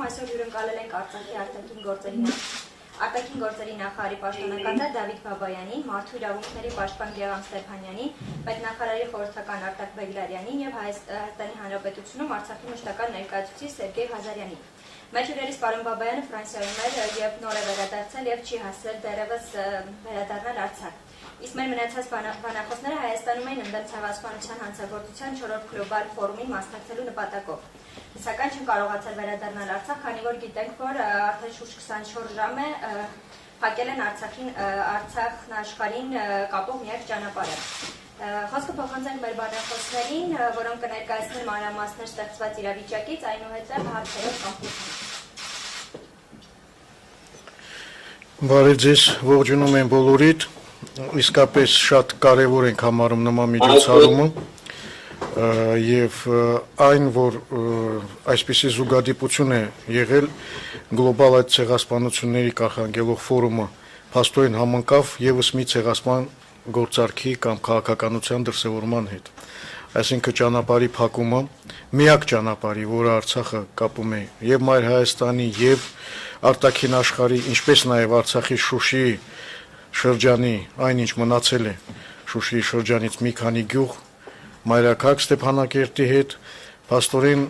այսօր հյուրընկալել ենք Արցախի արտաքին գործերի նախարարի պաշտոնակատար Դավիթ Բաբայանին, մարդու իրավունքների պաշտպան Գեղամ Ստեփանյանին, պետնախարարի խորհրդական Արտակ Բեգլարյանին եւ Հայաստանի Հանրապետությունում Արցախի մշտական ներկայացուցիչ Սերգեյ Ղազարյանին։ Մեր հյուրերից պարոն Բաբայանը Ֆրանսիայում էր եւ նոր է վերադարձել եւ չի հասել դեռևս վերադառնալ Արցախ։ Իսկ մեր մնացած բանախոսները Հայաստանում էին ընդդեմ ցեղասպանության հանցագործության 4-րդ գլոբալ ֆորումին մասնակցելու նպատակով։ Սակայն չեն կարողացել վերադառնալ Արցախ, քանի որ գիտենք, որ արդեն շուրջ 24 ժամ է փակել են Արցախն աշխարհին կապող միակ ճանապարհը։ Խոսքը փոխանցենք մեր բանախոսներին, որոնք կներկայացնեն մանրամասներ ստեղծված իրավիճակից, այնուհետև հարցերով կապություն։ Բարև ձեզ, ողջունում եմ բոլորիդ, իսկապես շատ կարևոր ենք համարում նման միջոցառումը եւ այն, որ այսպիսի զուգադիպություն է եղել գլոբալ այդ ցեղասպանությունների կանխարգելող ֆորումը փաստորեն համընկավ եւս մի ցեղասպան գործարքի կամ քաղաքականության դրսևորման հետ։ Այսինքն ճանապարհի փակումը, միակ ճանապարհի, որը Արցախը կապում է եւ Մայր Հայաստանի եւ արտաքին աշխարհի, ինչպես նաեւ Արցախի Շուշիի շրջանի, այնինչ մնացել է Շուշիի շրջանից մի քանի գյուղ մայրաքաղաք Ստեփանակերտի հետ, փաստորեն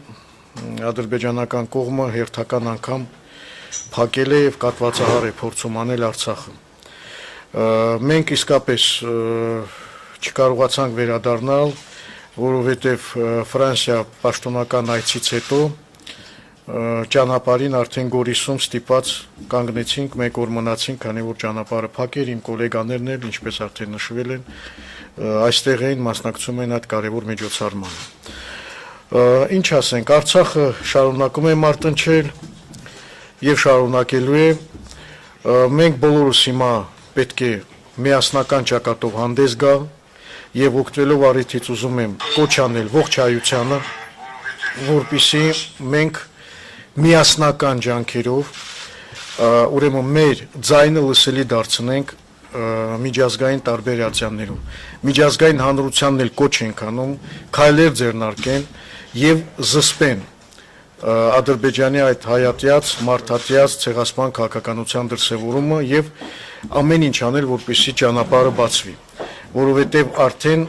ադրբեջանական կողմը հերթական անգամ փակել է եւ կատվածահար է փորձում անել Արցախը։ Մենք իսկապես չկարողացանք վերադառնալ, որովհետեւ Ֆրանսիա պաշտոնական այցից հետո ճանապարհին արդեն Գորիսում ստիպած կանգնեցինք, մեկ օր մնացինք, քանի որ ճանապարհը փակ էր, իմ գոլեգաներն էլ, ինչպես արդեն նշվել են, այստեղ էին մասնակցում են այդ կարևոր միջոցառմանը։ Ինչ ասենք, Արցախը շարունակում է մարտնչել եւ շարունակելու է։ Մենք բոլորս հիմա պետք է միասնական ճակատով հանդես գալ եւ օգտվելով առիթից ուզում եմ կոչ անել ողջ հայությանը, որպեսզի մենք միասնական ջանքերով ուրեմն մեր ձայնը լսելի դարձնենք միջազգային տարբեր ատյաններում։ Միջազգային հանրությանն էլ կոչ ենք անում քայլեր ձեռնարկեն եւ զսպեն Ադրբեջանի այդ հայատյաց, մարդատյաց ցեղասպան քաղաքականության դրսևորումը եւ ամեն ինչ անել, որպեսզի ճանապարհը բացվի, որովհետեւ արդեն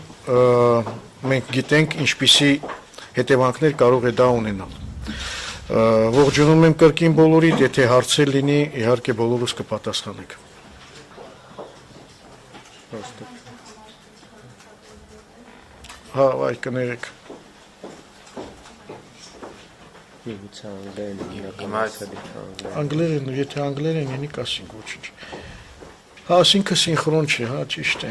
մենք գիտենք ինչպիսի հետևանքներ կարող է դա ունենալ։ Ողջունում եմ կրկին բոլորիդ, եթե հարցեր լինի, իհարկե բոլորս կպատասխանենք։ Հա, այ կներեք։ Անգլերեն, եթե անգլերեն ինի կասինք ոչինչ։ Հա, ասինքը սինխրոն չի, հա, ճիշտ է։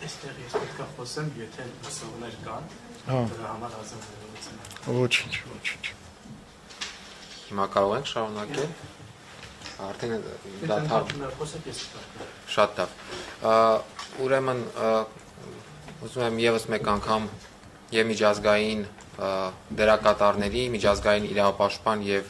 Այստեղ ես պետք է խոսեմ, եթե լսողներ կան, դրա համար ազատ վերողություն։ Ոչինչ, ոչինչ։ Հիմա կարող ենք շարունակել։ Արդեն շատ լավ։ Ուրեմն ուզում եմ եւս մեկ անգամ եւ միջազգային դերակատարների, միջազգային իրավապաշտպան եւ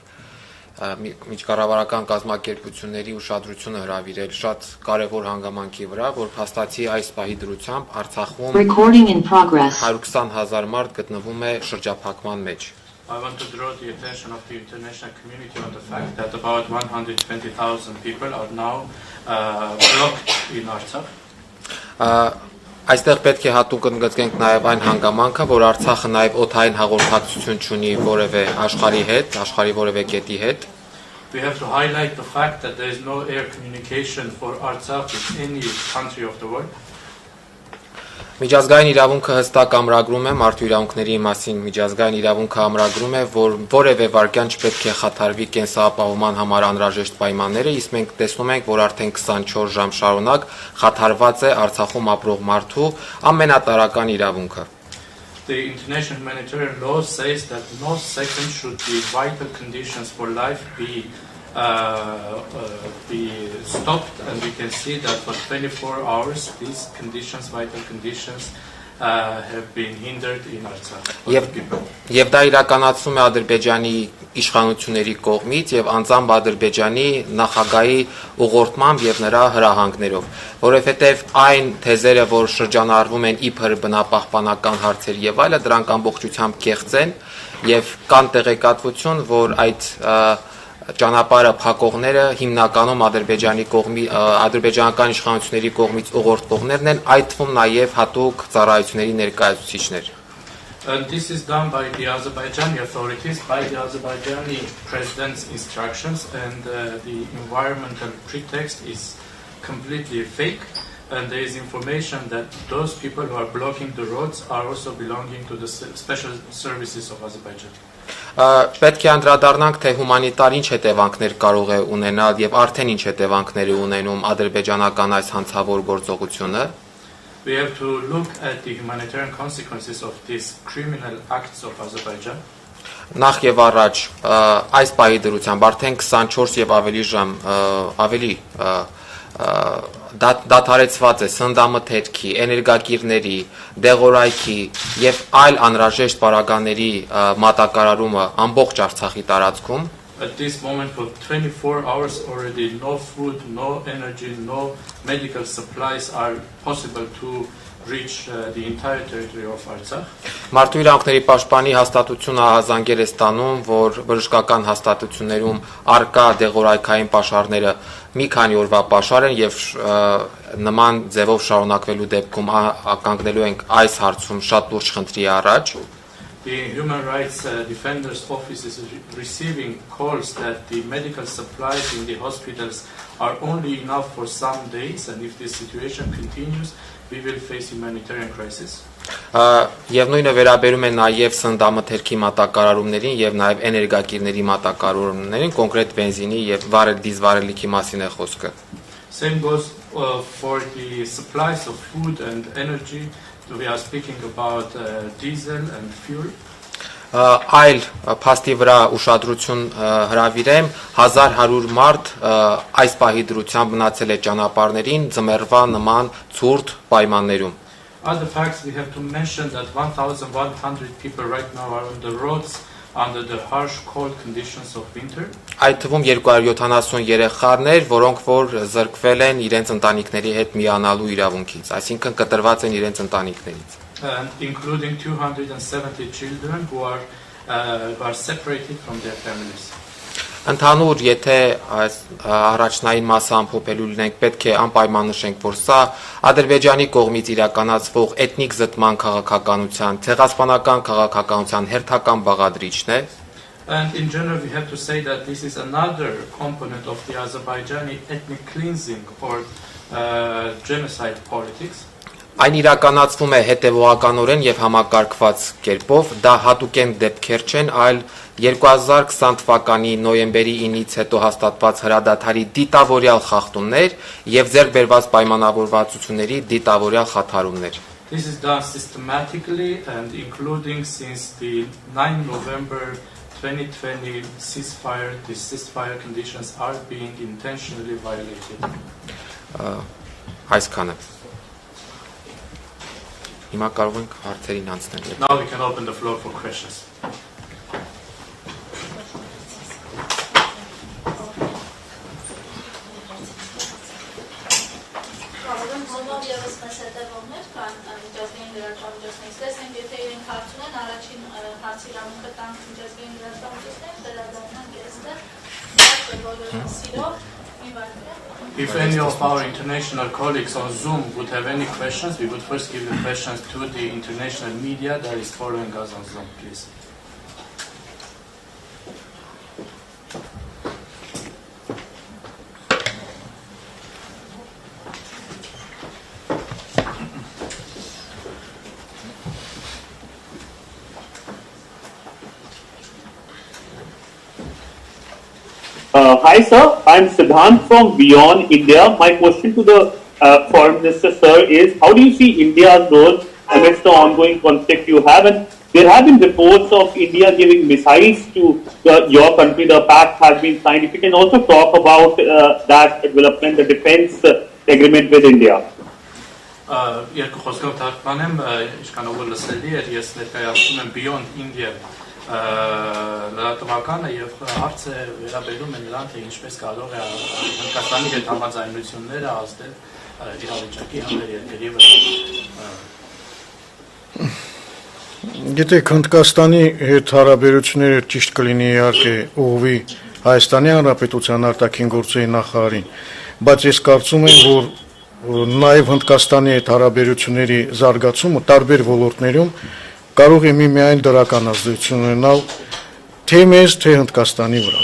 միջկառավարական կազմակերպությունների ուշադրությունը հրավիրել շատ կարևոր հանգամանքի վրա, որ փաստացի այս պահի դրությամբ Արցախում 120,000 մարդ գտնվում է շրջափակման մեջ։ I want to draw the attention of the international community on the fact that about 120,000 people are now blocked in Artsakh. Այստեղ պետք է հատուկ ընդգծենք նաև այն հանգամանքը, որ Արցախը նաև օդային հաղորդակցություն չունի որևէ աշխարհի հետ, աշխարհի որևէ կետի հետ։ We have to highlight the fact that there is no air communication for Artsakh with any country of the world. Միջազգային իրավունքը հստակ ամրագրում է մարդու իրավունքների մասին, միջազգային իրավունքը ամրագրում է, որ որևէ վարքյան չպետք է խաթարվի կենսապահովման համար անհրաժեշտ պայմանները, իսկ մենք տեսնում ենք, որ արդեն 24 ժամ շարունակ խաթարված է Արցախում ապրող մարդու ամենատարրական իրավունքը։ The international humanitarian law says that no second should be vital conditions for life be stopped, and we can see that for 24 hours these conditions, vital conditions, have been hindered in Artsakh. Եվ դա իրականացվում է Ադրբեջանի իշխանությունների կողմից եւ անձամբ Ադրբեջանի նախագահի ուղղորդմամբ եւ նրա հրահանգներով, որովհետեւ այն թեզերը, որ շրջանառվում են իբր բնապահպանական հարցեր եւ այլը, դրանք ամբողջությամբ կեղծ են եւ կան տեղեկատվություն, որ այդ ճանապարհը փակողները հիմնականում ադրբեջանական իշխանությունների կողմից ուղղորդողներն են, այդ թվում նաեւ հատուկ ծառայությունների ներկայացուցիչներ։ And this is done by the Azerbaijani authorities, by the Azerbaijani president's instructions, and the environmental pretext is completely fake. And there is information that those people who are blocking the roads are also belonging to the special services of Azerbaijan. Պետք է անդրադառնանք, թե հումանիտար ինչ հետևանքներ կարող է ունենալ եւ արդեն ինչ հետևանքներ է ունենում ադրբեջանական այս հանցավոր գործողությունը։ We have to look at the humanitarian consequences of these criminal acts of Azerbaijan. Նախ եւ առաջ այս պահի դրությամբ արդեն 24 եւ ավելի ժամ ավելի դադարեցված է սննդամթերքի, էներգակիրների, դեղորայքի եւ այլ անհրաժեշտ պարագաների մատակարարումը ամբողջ Արցախի տարածքում։ At this moment, for 24 hours already, no food, no energy, no medical supplies are possible to reach the entire territory of Artsakh. Մարդու իրավունքների պաշտպանի հաստատությունը հազանգեր է ստանում, որ բժշկական հաստատություններում արկա դեղորայքային պաշարները մի քանի օրվա պաշար են եւ նման ձևով շարունակվելու դեպքում ականգնելու ենք այս հարցում շատ լուրջ խնդրի առաջ։ The Human Rights Defender's Office is receiving calls that the medical supplies in the hospitals are only enough for some days, and if this situation continues, we will face humanitarian crisis. Եվ նույնը վերաբերում է նաև սննդամթերքի մատակարարումներին եւ նաև էներգակիրների մատակարարումներին, կոնկրետ բենզինի եւ դիզվարելիքի մասին է խոսքը։ Same goes for the supplies of food and energy. We are speaking about diesel and fuel. Այլ փաստի վրա ուշադրություն հրավիրեմ 1100 մարդ այս պահի դրությամբ մնացել է ճանապարհներին ձմեռվա նման ցուրտ պայմաններում։ Other facts we have to mention that 1100 people right now are on the roads under the harsh cold conditions of winter. Այդ թվում 270 երեխաներ, որոնք որ զրկվել են իրենց ընտանիքների հետ միանալու իրավունքից, այսինքն կտրված են իրենց ընտանիքներից։ Including 270 children who are separated from their families. Ընդհանուր, եթե այս առաջնային մասը ամփոփելու լինենք, պետք է անպայման նշենք, որ սա Ադրբեջանի կողմից իրականացվող էթնիկ զտման քաղաքականության, ցեղասպանական քաղաքականության հերթական բաղադրիչն է։ And in general, we have to say that this is another component of the Azerbaijani ethnic cleansing or genocide politics. Այն իրականացվում է հետևողականորեն եւ համակարգված կերպով, դա հատուկեն դեպքեր չեն, այլ 2020 թվականի նոյեմբերի 9-ից հետո հաստատված հրադադարի դիտավորյալ խախտումներ եւ ձեռք բերված պայմանավորվածությունների դիտավորյալ խաթարումներ։ This is done systematically and including since the 9 November 2020 ceasefire. The ceasefire conditions are being intentionally violated. Այսքանը։ Հիմա կարող ենք հարցերին անցնել։ Now we can open the floor for questions. If any of our international colleagues on Zoom would have any questions, we would first give the questions to the international media that is following us on Zoom, please. Hi sir, I am Siddhant from Beyond India. My question to the Foreign Minister sir is, how do you see India's role amidst the ongoing conflict you have? And there have been reports of India giving missiles to your country. The pact has been signed. If you can also talk about that development, the defense agreement with India. Երկու խոսքով թարգմանեմ, ինչքանով լսելի էր, ես ներկայացնում եմ Beyond India լրատվականը եւ հարցը վերաբերում է նրան, թե ինչպես կարող է Հնդկաստանի հետ համաձայնությունները ազդել իրավիճակի հանդեպ երկրի վրա։ Գիտեք, Հնդկաստանի հետ հարաբերությունները ճիշտ կլինի իհարկե ուղղվի Հայաստանի Հանրապետության արտաքին գործերի նախարարին, բայց ես կարծում եմ, որ նաև Հնդկաստանի հետ հարաբերությունների զարգացումը տարբեր ոլորտներում կարող է միայն դրական ազդեցություն ունենալ թե մեզ, թե Հնդկաստանի վրա։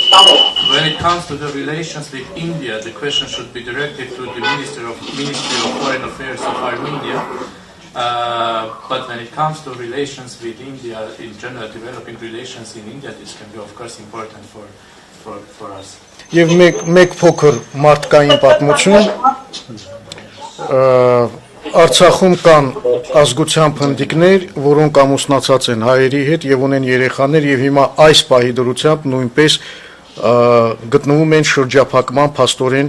When it comes to the relations with India, the question should be directed to the Ministry of Foreign Affairs of Armenia. But when it comes to relations with India, in general, developing relations in India, this can be, of course, important for us. Եվ մեկ փոքր մարդկային պատմություն, Արցախում կան ազգությամբ հնդիկներ, որոնք ամուսնացած են հայերի հետ եւ ունեն երեխաներ եւ հիմա այս պահի դրությամբ նույնպես գտնվում են շրջափակման փաստորեն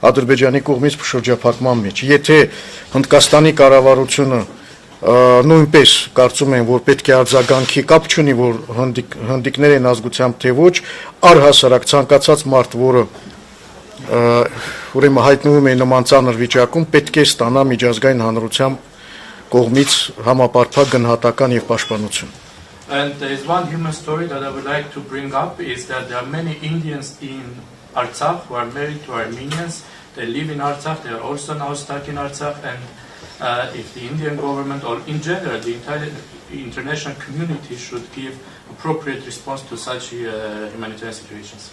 Ադրբեջանի կողմից շրջափակման մեջ։ Եթե Հնդկաստանի կառավարությունը նույնպես կարծում են, որ պետք է արձագանքի, կապ չունի, որ հնդիկներ են ազգությամբ թե ոչ, առհասարակ ցանկացած մարդ, որը ուրեմն հայտնվում է նման ծանր վիճակում, պետք է ստանա միջազգային հանրության կողմից համապարփակ գնահատական եւ պաշտպանություն։ And there is one human story that I would like to bring up is that there are many Indians in Artsakh who are married to Armenians. They live in Artsakh, they are also now stuck in Artsakh, and if the Indian government or in general the entire international community should give appropriate response to such humanitarian situations.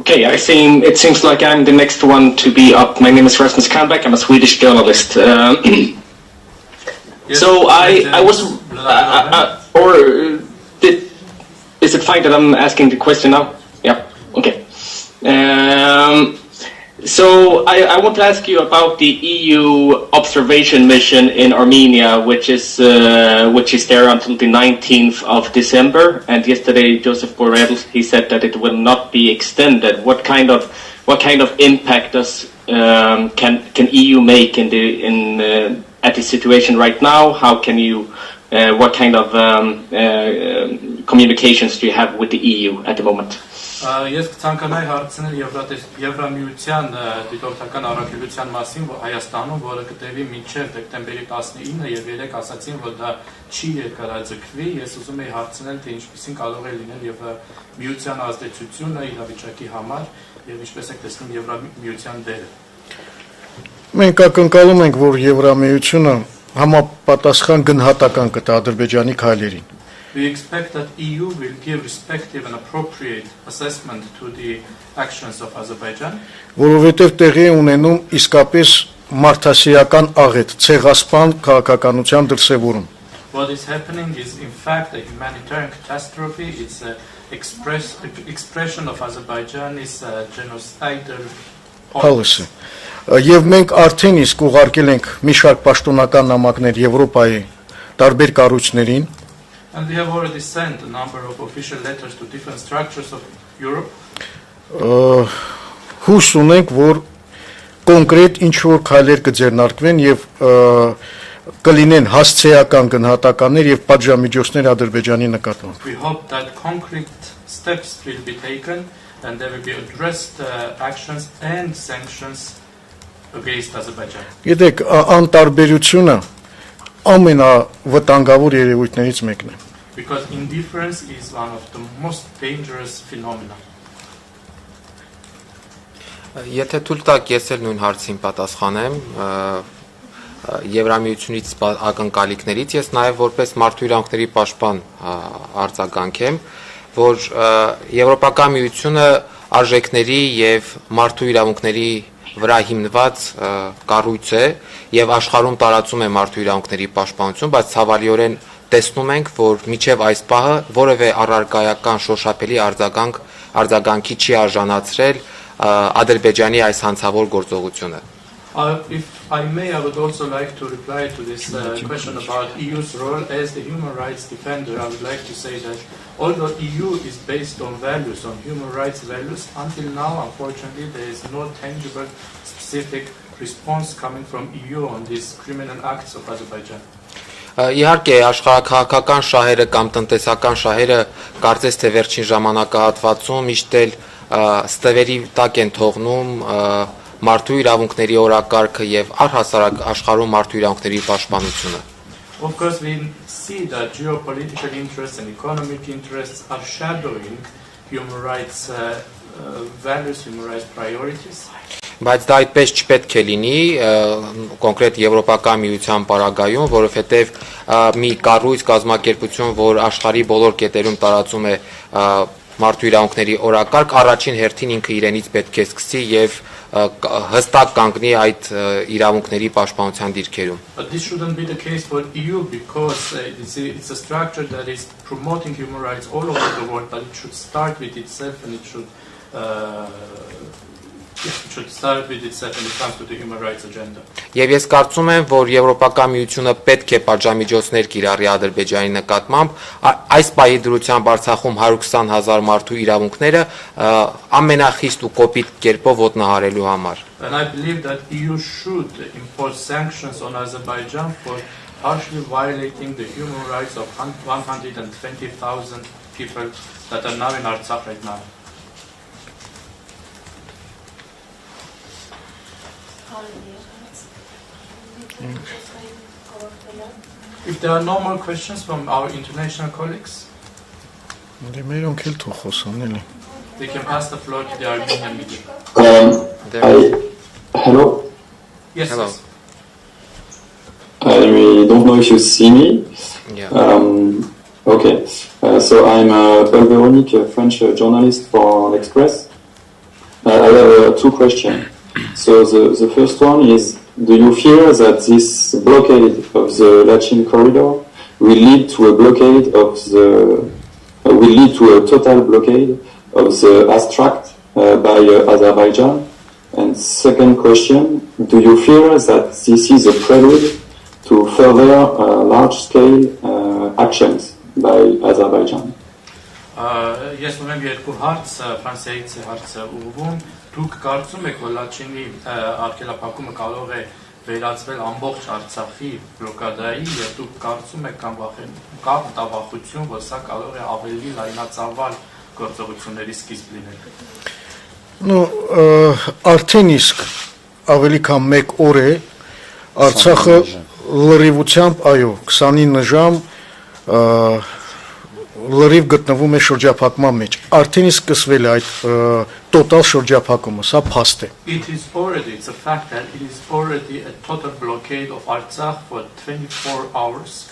Okay, it seems like I'm the next one to be up. My name is Rasmus Kahnbäck. I'm a Swedish journalist. Yes, so I was, is it fine that I'm asking the question now? Yeah, okay. So I want to ask you about the EU observation mission in Armenia, which is there until the 19th of December. And yesterday, Joseph Borrell, he said that it will not be extended. What kind of impact does can EU make at the situation right now? How can you? What kind of communications do you have with the EU at the moment? Ես կցանկանայի հարցնել Եվրամիության դիտորդական առաքելության մասին Հայաստանում, որը կտևի մինչև դեկտեմբերի 19-ը եւ երեք ասացին, որ դա չի երկարաձգվի։ Ես ուզում եի հարցնել, թե ինչպիսին կարող է լինել Եվրամիության ազդեցությունը իրավիճակի համար եւ ինչպես եք տեսնում Եվրամիության դերը։ Մենք ակնկալում ենք, որ Եվրամիությունը համապատասխան գնահատական կտա Ադրբեջանի քայլերին։ We expect that EU will give respective and appropriate assessment to the actions of Azerbaijan. Որովհետև տեղի է ունենում իսկապես մարդասիրական աղետ, ցեղասպան քաղաքականության դրսևորում։ What is happening is in fact a humanitarian catastrophe. It's an expression of Azerbaijan's genocidal policy. Եվ մենք արդեն իսկ ուղարկել ենք մի շարք պաշտոնական նամակներ Եվրոպայի տարբեր կառույցներին։ And we have already sent a number of official letters to different structures of Europe. Հույս ունենք, որ կոնկրետ ինչ-որ քայլեր կձեռնարկվեն եւ կլինեն հասցեական գնահատականներ եւ պատժամիջոցներ Ադրբեջանի նկատմամբ։ We hope that concrete steps will be taken and there will be addressed actions and sanctions against Azerbaijan. Գիտեք, անտարբերությունը ամենավտանգավոր երևույթներից մեկն է։ Because indifference is one of the most dangerous phenomena. Եթե թույլ տաք, ես էլ նույն հարցին պատասխանեմ, Եվրամիությունից ակնկալիքներից ես նաև որպես մարդու իրավունքների պաշտպան արձագանքեմ, որ Եվրոպական միությունը արժեքների եւ մարդու իրավունքների վրա հիմնված կառույց է եւ աշխարհում տարածում է մարդու իրավունքների պաշտպանություն, բայց ցավալիորեն տեսնում ենք, որ միջև այս պահը որևէ առարկայական շոշափելի արձագանքի չի արժանացրել Ադրբեջանի այս հանցավոր գործողությունը։ If I may, I would also like to reply to this question about EU's role as the human rights defender. I would like to say that although EU is based on values, on human rights values, until now, unfortunately, there is no tangible, specific response coming from EU on these criminal acts of Azerbaijan. Իհարկե աշխարհաքաղաքական շահերը կամ տնտեսական շահերը կարծես թե վերջին ժամանակահատվածում միշտ էլ ստվերի տակ են թողնում մարդու իրավունքների օրակարգը եւ առհասարակ աշխարհում մարդու իրավունքների պաշտպանությունը. Of course, we see that geopolitical interests and economic interests are shadowing human rights values, human rights priorities. Բայց դա այդպես չպետք է լինի կոնկրետ Եվրոպական միության պարագայում, որովհետև մի կառույց կազմակերպություն, որ աշխարհի բոլոր կետերում տարածում է մարդու իրավունքների օրակարգ, առաջին հերթին ինքը իրենից պետք է սկսի եւ հստակ կանգնի այդ իրավունքների պաշտպանության դիրքերում. But this shouldn't be the case for EU because it's a structure that is promoting human rights all over the world, but it should start with itself and it should start with itself when it comes to the human rights agenda. Եվ ես կարծում եմ, որ Եվրոպական միությունը պետք է պատժամիջոցներ կիրառի Ադրբեջանի նկատմամբ, այս պահի դրությամբ Արցախում 120,000 մարդու իրավունքները ամենախիստ ու կոպիտ կերպով ոտնահարելու համար. And I believe that EU should impose sanctions on Azerbaijan for harshly violating the human rights of 120,000 people that are now in Artsakh right now. If there are no more questions from our international colleagues, we can pass the floor to the Armenian media. Hello. Yes. Hello. Yes. I don't know if you see me. Yeah. Okay. So I'm Paul Véronique, a French journalist for L'Express. I have two questions. So the first one is, do you fear that this blockade of the Lachin corridor will lead to a blockade of will lead to a total blockade of the Astract by Azerbaijan? And second question, do you fear that this is a prelude to further large-scale actions by Azerbaijan? Ես ունեմ երկու հարց, Ֆրանսիայից է հարցը ուղղվում. Դուք կարծում եք, որ Լաչինի արգելափակումը կարող է վերածվել ամբողջ Արցախի բլոկադայի եւ դուք կարծում եք կամ կա մտավախություն, որ սա կարող է ավելի լայնածավալ գործողությունների սկիզբ լինել? Արդեն իսկ ավելի քան 1 օր է Արցախը լրիվությամբ, այո, 29 ժամ լրիվ գտնվում է շրջափակման մեջ. Արդեն իսկ սկսվել է այդ տոտալ շրջափակումը, սա փաստ է. It's a fact that it is already a total blockade of Artsakh for 24 hours.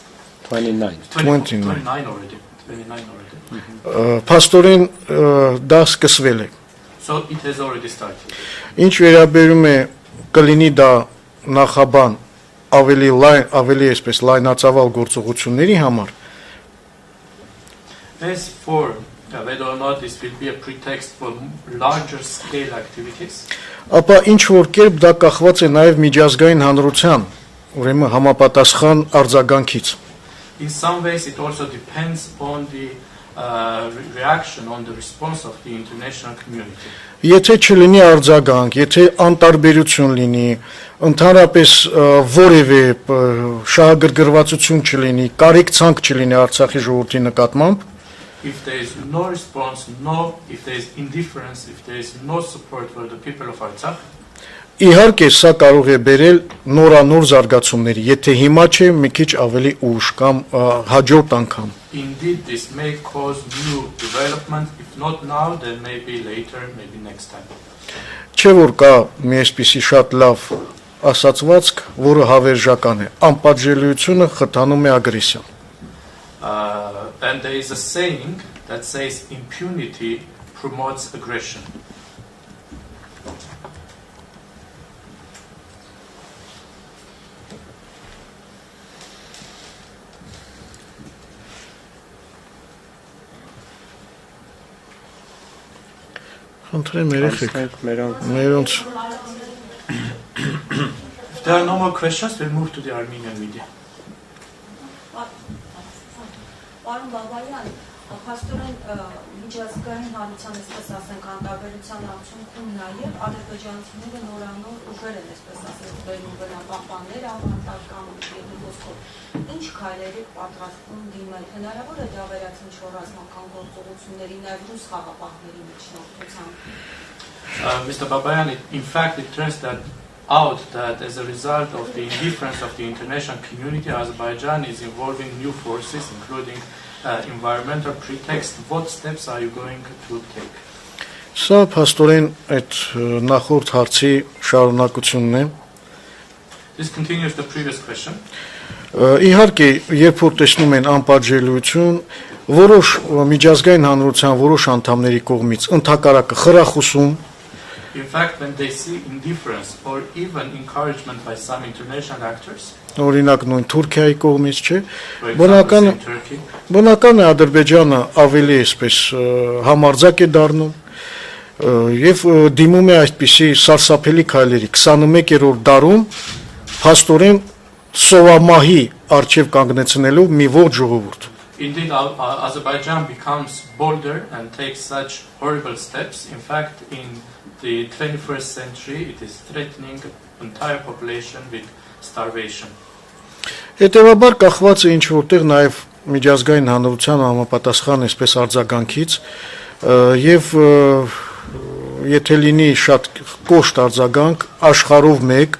29 already. Փաստորեն դա սկսվել է. So it has already started. Ինչ վերաբերում է կլինի դա նախաբան ավելի այսպես լայնածավալ գործողությունների համար, As for whether or not this will be a pretext for larger scale activities, ապա ինչ որ կերպ դա կախված է նաև միջազգային հանրության, ուրեմն համապատասխան արձագանքից. In some ways it also depends on the reaction, on the response of the international community. Եթե չլինի արձագանք, եթե անտարբերություն լինի, ընդհանրապես որևէ շահագրգռվածություն չլինի, կարեկցանք չլինի Արցախի ժողովրդի նկատմամբ, If there is no response, if there is indifference, if there is no support for the people of Artsakh, իհարկե սա կարող է բերել նորանոր զարգացումների, եթե հիմա չէ, մի քիչ ավելի ուշ կամ հաջորդ անգամ. Indeed, this may cause new development. If not now, then maybe later, maybe next time. Չէ որ կա մի այսպիսի շատ լավ ասացվածք, որը հավերժական է. անպատժելիությունը խթանում է ագրեսիան. And there is a saying that says impunity promotes aggression. Խնդրեմ երեխեք, մերոնց If there are no more questions, we'll move to the Armenian media. Փաստորեն միջազգային հանրության, այսպես ասենք, անդրադառնության արդյունքում նաև ադրբեջանցիները նորանոր ուժեր են, այսպես ասենք, բերում բնապահպաններ ավանդական ոսկով։ Ինչ քայլերի պատրաստվում դիմել, հնարավոր է դա վերածել ինչ-որ ռազմական գործողությունների, նաև ռուս խաղապահների միջնորդությամբ։ Mr. Babayani, in fact, it turns out that as a result of the indifference of the international community, Azerbaijan is involving new forces, including environmental pretext. What steps are you going to take? Սա փաստորեն այդ նախորդ հարցի շարունակությունն է։ This continues the previous question. Իհարկե, երբ որ տեսնում են անպատժելիություն, որոշ միջազգային հանրության որոշ անդամների կողմից ընդհակառակը խրախուսում, In fact, when they see indifference or even encouragement by some international actors, օրինակ նույն Թուրքիայի կողմից, չէ, for example, in Turkey, բնական է Ադրբեջանը ավելի այսպես համարձակ է դառնում եւ դիմում է այդպիսի սարսափելի քայլերի 21-րդ դարում փաստորեն սովամահի արչեւ կանգնեցնելով մի ողջ ժողովուրդ։ Indeed, Azerbaijan becomes bolder and takes such horrible steps. In fact, in the 21st century, it is threatening the entire population with starvation. Հետևաբար կախված է ինչ որտեղ նաև միջազգային հանրության համապատասխան այսպես արձագանքից եւ եթե լինի շատ կոշտ արձագանք աշխարհով մեկ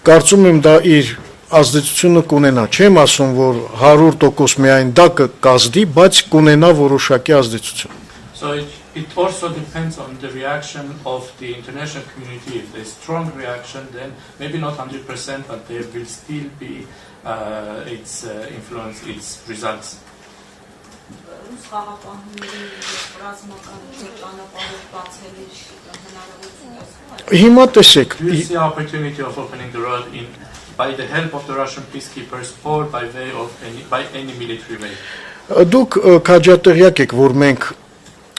կարծում եմ դա իր ազդեցությունը կունենա չեմ ասում որ 100% միայն դա կազդի բայց կունենա որոշակի ազդեցություն So it also depends on the reaction of the international community. If there's strong reaction, then maybe not 100%, but there will still be its influence, its results. Հիմա տեսեք Do you see opportunity of opening the road by the help of the Russian peacekeepers or by any military way? Դուք քաջատեղյակ եք որ մենք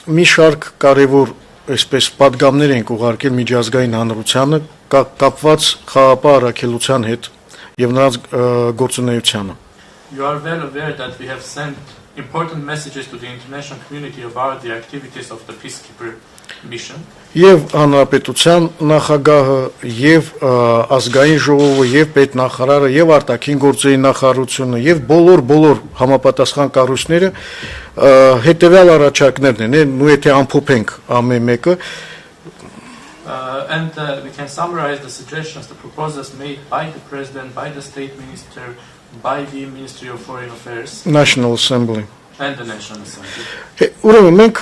մի շարք կարևոր այսպես պատգամներ ենք ուղարկել միջազգային հանրությանը կապված խաղապահ առաքելության հետ եւ նրանց գործունեությանը You are well aware that we have sent important messages to the international community about the activities of the peacekeeper mission. Եվ հանրապետության նախագահը եւ ազգային ժողովը եւ պետնախարարը եւ արտաքին գործերի նախարարությունը եւ բոլոր համապատասխան կառույցները հետեւյալ առաջարկներն են, ու եթե ամփոփենք ամեն մեկը And we can summarize the suggestions, the proposals made by the president, by the state minister, by the Ministry of Foreign Affairs, National Assembly. And the National Assembly. Ուրեմն մենք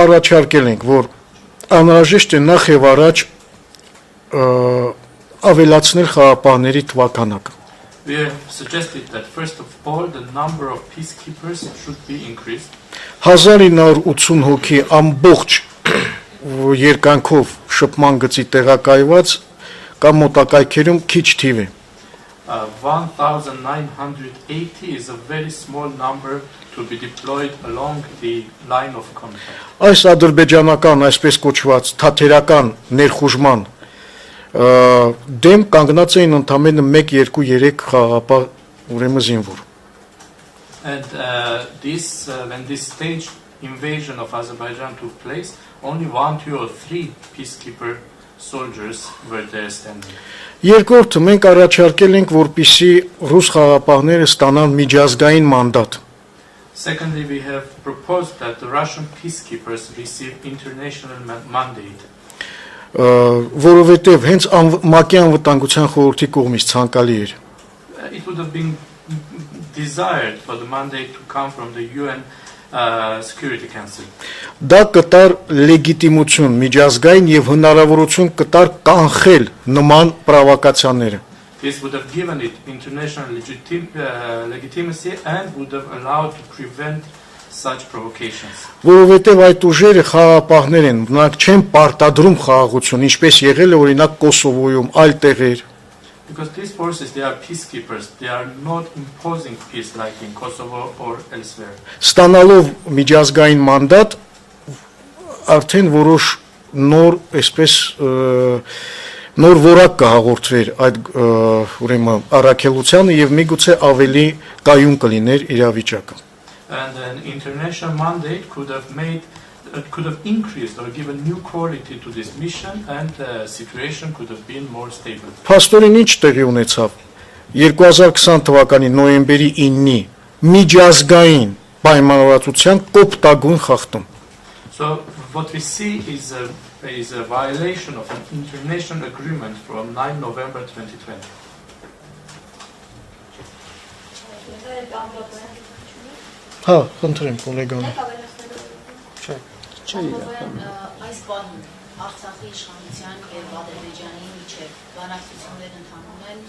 առաջարկել ենք, որ անհրաժեշտ է նախ եւ առաջ ավելացնել խաղապահների թվականակը։ We have suggested that first of all the number of peacekeepers should be increased. 1980 հոգի ամբողջ երկայնքով շփման գծի տեղակայված կամ մոտակայքերում քիչ թիվ է։ 1980 is a very small number to be deployed along the line of contact. Այս ադրբեջանական այսպես կոչված թաթերական ներխուժման դեմ կանգնած էին ընդամենը 1-2-3 խաղապահ ուրեմն զինվոր։ And when this staged invasion of Azerbaijan took place, only 1, 2 or 3 peacekeeper soldiers were there standing. Երկրորդը մենք առաջարկել ենք, որպեսզի ռուս խաղապահները ստանան միջազգային մանդատ։ Secondly, we have proposed that the Russian peacekeepers receive international mandate. Որովհետև հենց ՄԱԿ-ի անվտանգության խորհրդի կողմից ցանկալի էր։ It would have been desired for the mandate to come from the UN Security Council. Դա կտար լեգիտիմություն միջազգային եւ հնարավորություն կտար կանխել նման պրովոկացիաները։ This would have given it international legitimacy and would have allowed to prevent such provocations. Որովհետև այդ ուժերը խաղապահներ են, նրանք չեն պարտադրում խաղաղություն, ինչպես եղել է օրինակ Կոսովոյում, այլ տեղեր։ Because these forces, they are peacekeepers. They are not imposing peace like in Kosovo or elsewhere. Ստանալով միջազգային մանդատ արդեն որոշ նոր այսպես նոր որակ կհաղորդվեր այդ ուրեմն առաքելությանը եւ միգուցե ավելի կայուն կլիներ իրավիճակը։ and an international mandate could have increased or given new quality to this mission, and the situation could have been more stable. Փաստորեն ինչ տեղի ունեցավ 2020 թվականի նոյեմբերի 9-ի միջազգային պայմանավորվածության կոպտագույն խախտում։ So what we see is a violation of an international agreement from 9 November 2020. Հա, խնդրեմ գոլեգան։ Այս բանը Արցախի իշխանության եւ Ադրբեջանի միջեւ բանակցություններ ընթանում են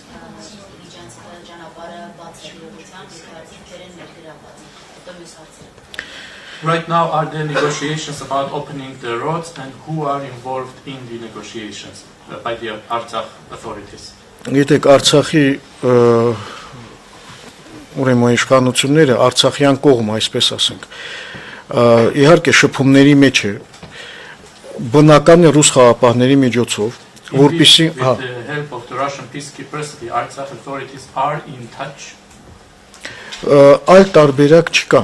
իրենց ճանապարհը բացահայտությամբ նյութերն ներգրաված։ Հետո մյուս հարցը։ Right now, are there negotiations about opening the roads, and who are involved in the negotiations by the Artsakh authorities? Գիտեք, Արցախի ուրեմն իշխանությունները Արցախյան կողմ, այսպես ասենք, իհարկե շփումների մեջ է բնական է ռուս խաղապահների միջոցով, որպեսզի with the help of the Russian peacekeepers, the Artsakh authorities are in touch. Այլ տարբերակ չկա։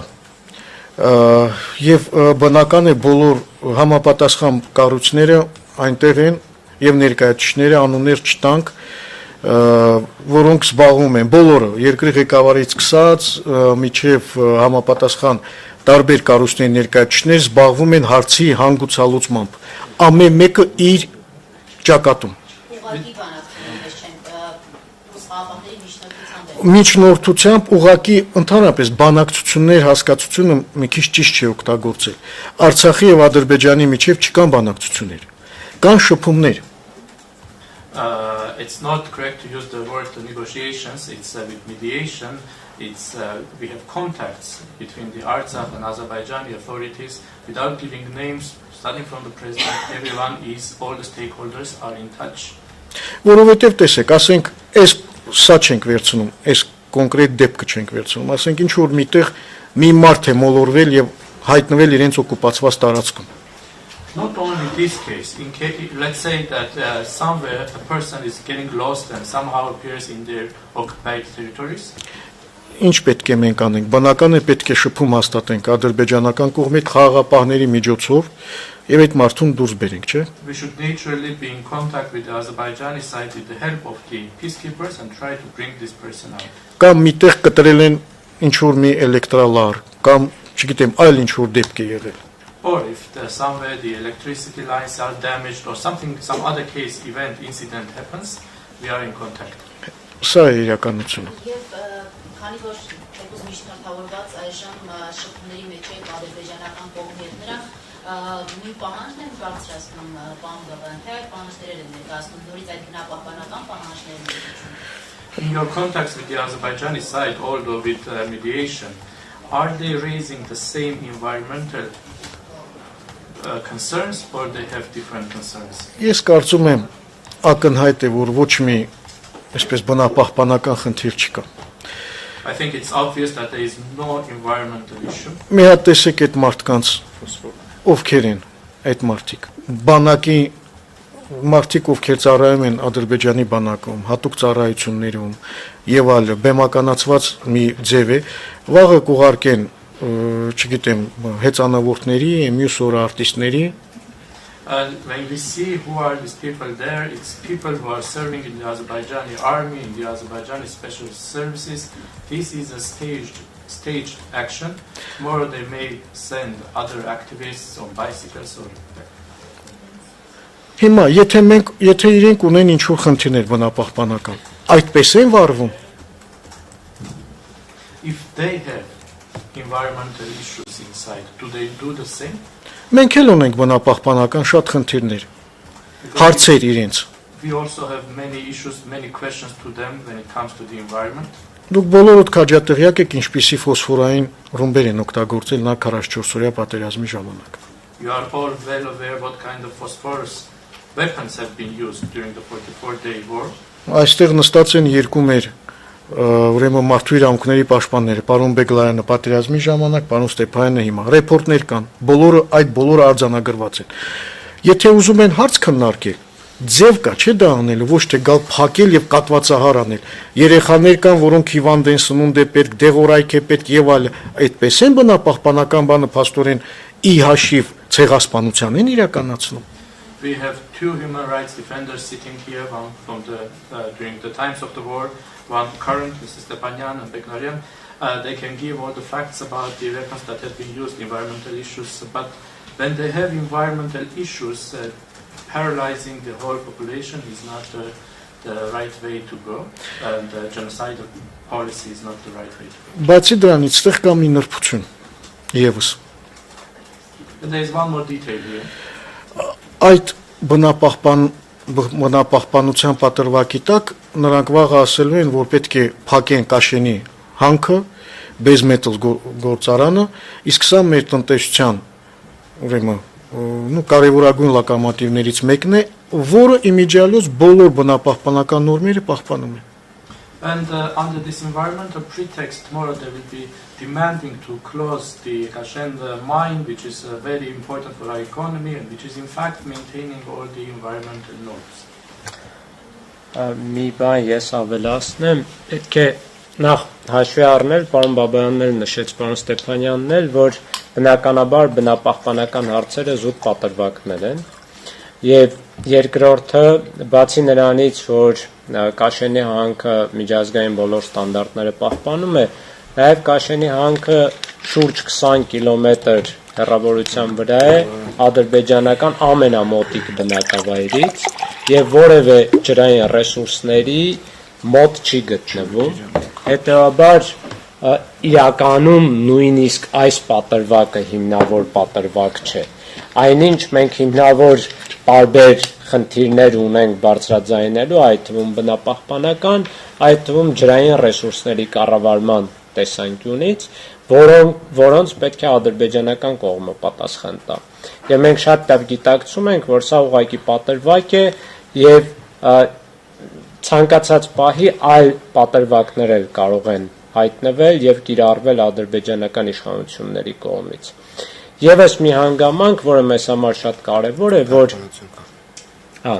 Եվ բնական է բոլոր համապատասխան կառույցները այնտեղ են եւ ներկայացուցիչները անուններ չտանք, որոնք զբաղվում են բոլորը երկրի ղեկավարից սկսած միջև համապատասխան տարբեր կառույցների ներկայացուցիչներ զբաղվում են հարցի հանգուցալուծմամբ, ամեն մեկը իր ճակատում։ Միջնորդությամբ ուղղակի ընդհանրապես բանակցություններ հասկացությունը մի քիչ ճիշտ չի օգտագործել։ Արցախի եւ Ադրբեջանի միջև չկան բանակցություններ, կան շփումներ։ It's not correct to use the word negotiations. It's with mediation. It's we have contacts between the Artsakh and Azerbaijani authorities without giving names. Starting from the president, everyone is, all the stakeholders are in touch. Որովհետև տեսեք, ասենք, այս սա չենք վերցնում, այս կոնկրետ դեպքը չենք վերցնում, ասենք ինչ որ միտեղ մի մարդ է մոլորվել եւ հայտնվել իրենց օկուպացված տարածքում։ Not only this case, let's say that somewhere a person is getting lost and somehow appears in their occupied territories. Ինչ պետք է մենք անենք, բնական է պետք է շփում հաստատենք ադրբեջանական կողմի խաղաղապահների միջոցով եւ այդ մարդուն դուրս բերենք, չէ՞։ We should naturally be in contact with the Azerbaijani side with the help of the peacekeepers and try to bring this person out. Կամ միտեղ կտրել են ինչ որ մի էլեկտրալար, կամ չգիտեմ, այլ ինչ որ դեպք է եղել։ Or if somewhere the electricity lines are damaged or some other case event incident happens, we are in contact. Սա է իրականությունը։ Քանի որ թեկուզ միջնորդավորված այժմ շփումների մեջ են ադրբեջանական կողմի հետ նրանք մի պահանջն են բարձրացնում պարոն Բաբայան, թե այդ պահանջները են ներկայացնում նորից այդ բնապահպանական պահանջներն են։ In your contacts with the Azerbaijani side, although with mediation, are they raising the same environmental concerns or they have different concerns? Ես կարծում եմ ակնհայտ է, որ ոչ մի այսպես բնապահպանական խնդիր չկա։ I think it's obvious that there is no environmental issue. Մի հատ տեսեք այդ մարդկանց ովքեր են այդ մարդիկ։ Բանակի մարդիկ ովքեր ծառայում են Ադրբեջանի բանակում, հատուկ ծառայություններում եւ այլը, բեմականացված մի ձև է, վաղը կուղարկեն, չգիտեմ, հեծանվորդների, մյուս օր արտիստների։ And when we see who are these people there, it's people who are serving in the Azerbaijani army, in the Azerbaijani special services. This is a staged action. Tomorrow they may send other activists on bicycles or. Հիմա, եթե իրենք ունեն ինչ-որ խնդիրներ բնապահպանական, այդպես են վարվում։ If they have environmental issues inside, do they do the same? Մենք էլ ունենք բնապահպանական շատ խնդիրներ, հարցեր իրենց։ We also have many issues, many questions to them when it comes to the environment. Դուք բոլորդ քաջատեղյակ եք ինչպիսի ֆոսֆորային ռումբեր են օգտագործել նա 44-օրյա պատերազմի ժամանակ։ You are all well aware what kind of phosphorus weapons have been used during the 44-day war. Այստեղ նստած են երկու մեր ուրեմն մարդու իրավունքների պաշտպանները, պարոն Բեգլայանը պատերազմի ժամանակ, պարոն Ստեփանյանը հիմա ռեպորտներ կան, բոլորը արձանագրված են։ Եթե ուզում են հարց քննարկել, ձև կա, չէ՞ դա անելու, ոչ թե գալ փակել եւ կատվածահար անել։ Երեխաներ կան, որոնք հիվանդ են, սնունդ է պետք, դեղորայք է պետք եւ այլ, այդպես են բնապահպանական բանը փաստորեն ի հաշիվ ցեղասպանության են իրականացնում։ We have two human rights defenders sitting here, one from during the times of the war, one current, Mrs. Stepanyan and Beknarian. They can give all the facts about the weapons that have been used, environmental issues, but when they have environmental issues, paralyzing the whole population is not the right way to go, and genocidal policy is not the right way to go. Բացի դրանից ստեղ կա մի նրբություն եւս։ There is one more detail here. Այդ բնապահպանության պատրվակի տակ նրանք վաղը ասելու են, որ պետք է փակեն Կաշենի հանքը, base metal գործարանը, իսկ սա մեր տնտեսության ուրեմն կարևորագույն լոկոմոտիվներից մեկն է, որը իմիջիալոց բոլոր բնապահպանական նորմերը պահպանում է։ And under this environmental pretext, tomorrow they will be demanding to close the Kashen mine, which is very important for our economy and which is in fact maintaining all the environmental norms. Մի բան ես ավելացնեմ, պետք է նախ հաշվի առնել, պարոն Բաբայանն նշեց, պարոն Ստեփանյանն էլ, որ բնականաբար բնապահպանական հարցերը զուտ պատրվակներ են, եւ երկրորդը, բացի նրանից, որ Կաշենի հանքը միջազգային բոլոր ստանդարտները պահպանում է, նաև Կաշենի հանքը շուրջ 20 կիլոմետր հեռավորության վրա է ադրբեջանական ամենամոտիկ բնակավայրից եւ որևէ ջրային ռեսուրսների մոտ չի գտնվում։ Հետևաբար իրականում նույնիսկ այս պատրվակը հիմնավոր պատրվակ չէ։ Այնինչ մենք հիմնավոր տարբեր խնդիրներ ունենք բարձրաձայնելու, այդ թվում բնապահպանական, այդ թվում ջրային ռեսուրսների կառավարման տեսանկյունից, որոնց պետք է ադրբեջանական կողմը պատասխան տա։ Եվ մենք շատ լավ գիտակցում ենք, որ սա ուղղակի պատրվակ է եւ ցանկացած պահի այլ պատրվակներ էլ կարող են հայտնվել եւ կիրառվել ադրբեջանական իշխանությունների կողմից։ Եվս մի հանգամանք, որը մեզ համար շատ կարևոր է, որ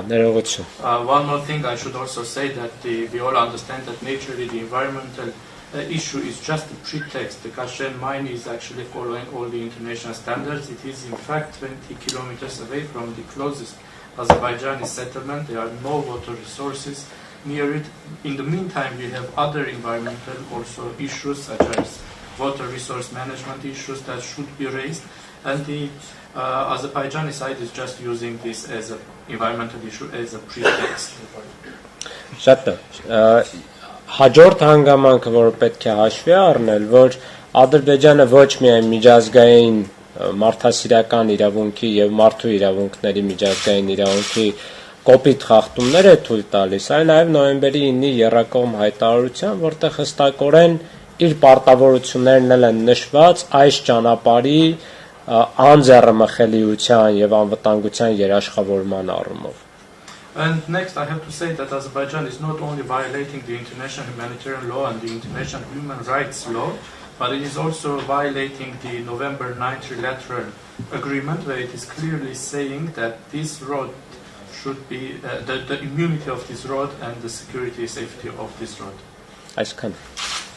ներողություն։ One more thing I should also say that we all understand that naturally the environmental issue is just a pretext. The Kashen mine is actually following all the international standards. It is in fact 20 kilometers away from the closest Azerbaijani settlement. There are no water resources near it. In the meantime, we have other environmental also issues such as water resource management issues that should be raised, and the Azerbaijani side is just using this as an environmental issue as a pretext. Շատ հաջորդ հանգամանքը, որը պետք է հաշվի առնել, որ Ադրբեջանը ոչ միայն միջազգային մարդասիրական իրավունքի եւ մարդու իրավունքների միջազգային իրավունքի կոպիտ խախտումներ է թույլ տալիս, այլ նաեւ նոյեմբերի 9-ի եռակողմ հայտարարության, որտեղ հստակորեն իր պարտավորություններն են նշված այս ճանապարհի անձեռամխելիության եւ անվտանգության երաշխավորման առումով։ And next I have to say that Azerbaijan is not only violating the international humanitarian law and the international human rights law, but it is also violating the November 9 trilateral agreement, where it is clearly saying that this road should be the immunity of this road and the security and safety of this road. Այսքան։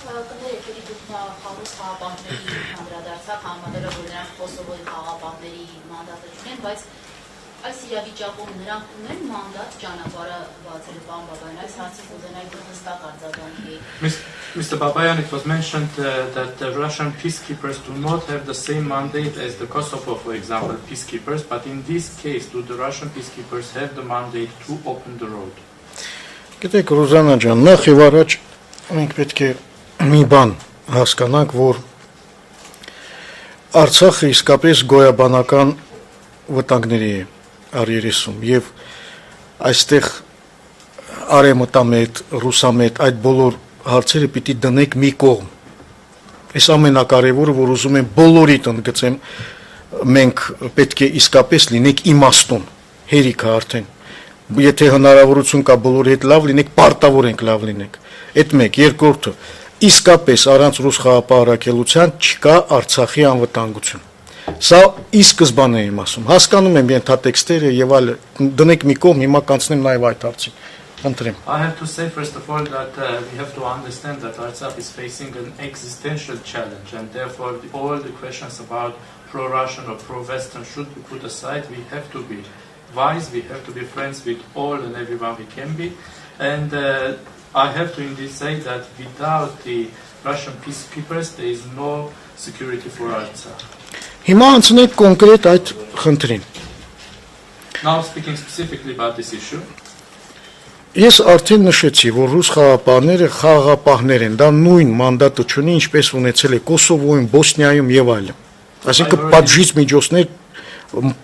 Կներեք, երբ դուք խաղոս խաղապահների հանդրադարձակ համատեղը, որ նրանք Կոսովոյի խաղապահների մանդատը չունեն, բայց այս իրավիճակում նրանք ունեն մանդատ ճանապարհը բացելու բան Բաբայան, այս հարցի կուզենայի հստակ արձագանքի։ Mr. Babayan, it was mentioned that the Russian peacekeepers do not have the same mandate as the Kosovo, for example, peacekeepers, but in this case, do the Russian peacekeepers have the mandate to open the road? Գիտեք, Ռուզանա ջան, նախ եւ առաջ մենք պետք է մի բան հասկանանք, որ Արցախը իսկապես գոյաբանական վտանգների է արիերեսում եւ այստեղ արեմտամետ, ռուսամետ այդ բոլոր հարցերը պիտի դնենք մի կողմ։ Այս ամենակարևորը, որ ուզում եմ բոլորիդ ընդգծեմ, մենք պետք է իսկապես լինենք իմաստուն, հերիքը արդեն։ Եթե հնարավորություն կա բոլորի հետ լավ լինենք, պարտավոր ենք լավ լինենք։ Այդ մեկ, երկրորդը, իսկապես առանց ռուս խաղապահարակելության չկա Արցախի անվտանգություն։ Սա ի սկզբանե եմ ասում։ Հասկանում եմ ենթատեքստերը եւ այլ դնենք մի կողմ, հիմա կանցնեմ նաեւ այդ հարցին։ Խնդրեմ։ I have to say first of all that we have to understand that Artsakh is facing an existential challenge, and therefore all the questions about pro-Russian or pro-Western should be put aside. We have to be wise, we have to be friends with all and everyone we can be, and I have to indeed say that without the Russian peacekeepers there is no security for Artsakh. Հիմա անցնենք կոնկրետ այդ խնդրին։ Now speaking specifically about this issue. Ես արդեն նշեցի, որ ռուս խաղապահները խաղապահներ են, դա նույն մանդատը չունի, ինչպես ունեցել է Կոսովոյում, Բոսնիայում եւ այլն։ Այսինքն պատժիչ միջոցներ,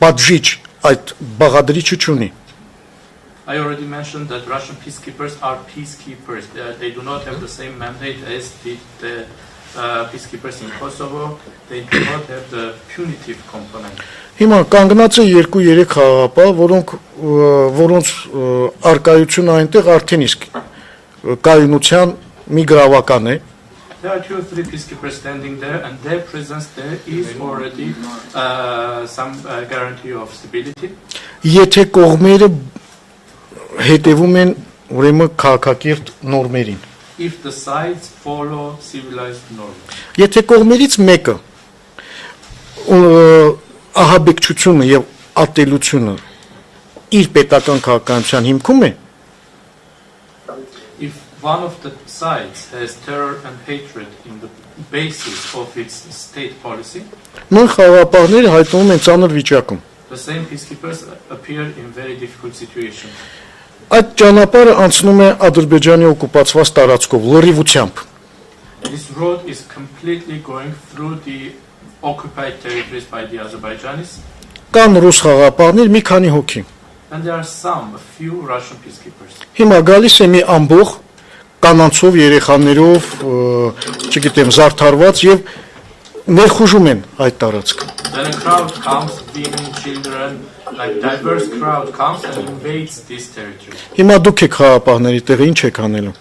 պատժիչ այդ բաղադրիչը չունի։ I already mentioned that Russian peacekeepers are peacekeepers. They do not have the same mandate as the peacekeepers in Kosovo. They do not have the punitive component. Հիմա կանգնած է 2-3 խաղապահ, որոնց արկայությունը այնտեղ արդեն իսկ կայունության մի գրավական է։ There are 2 or 3 peacekeepers standing there, and their presence there is already some guarantee of stability. Եթե կողմերը հետևում են ուրեմն քաղաքակիրթ նորմերին։ If the sides follow civilized norms. Եթե կողմերից մեկը ահաբեկչությունը եւ ատելությունը իր պետական քաղաքականության հիմքում է, if one of the sides has terror and hatred in the basis of its state policy, նույն խաղապահները հայտնվում են ծանր վիճակում։ the same peacekeepers appear in very difficult situations. Այդ ճանապարհը անցնում է Ադրբեջանի օկուպացված տարածքով լրիվությամբ։ This road is completely going through the occupied territories by the Azerbaijanis. Կան ռուս խաղապահներ մի քանի հոգի։ And there are a few Russian peacekeepers. Հիմա գալիս է մի ամբողջ կանանցով, երեխաներով, չգիտեմ, զարդարված եւ ներխուժում են այդ տարածքը։ Then a crowd comes, women, children, like diverse crowd comes and invades this territory. Հիմա դուք եք խաղապահների տեղը ինչ եք անելու։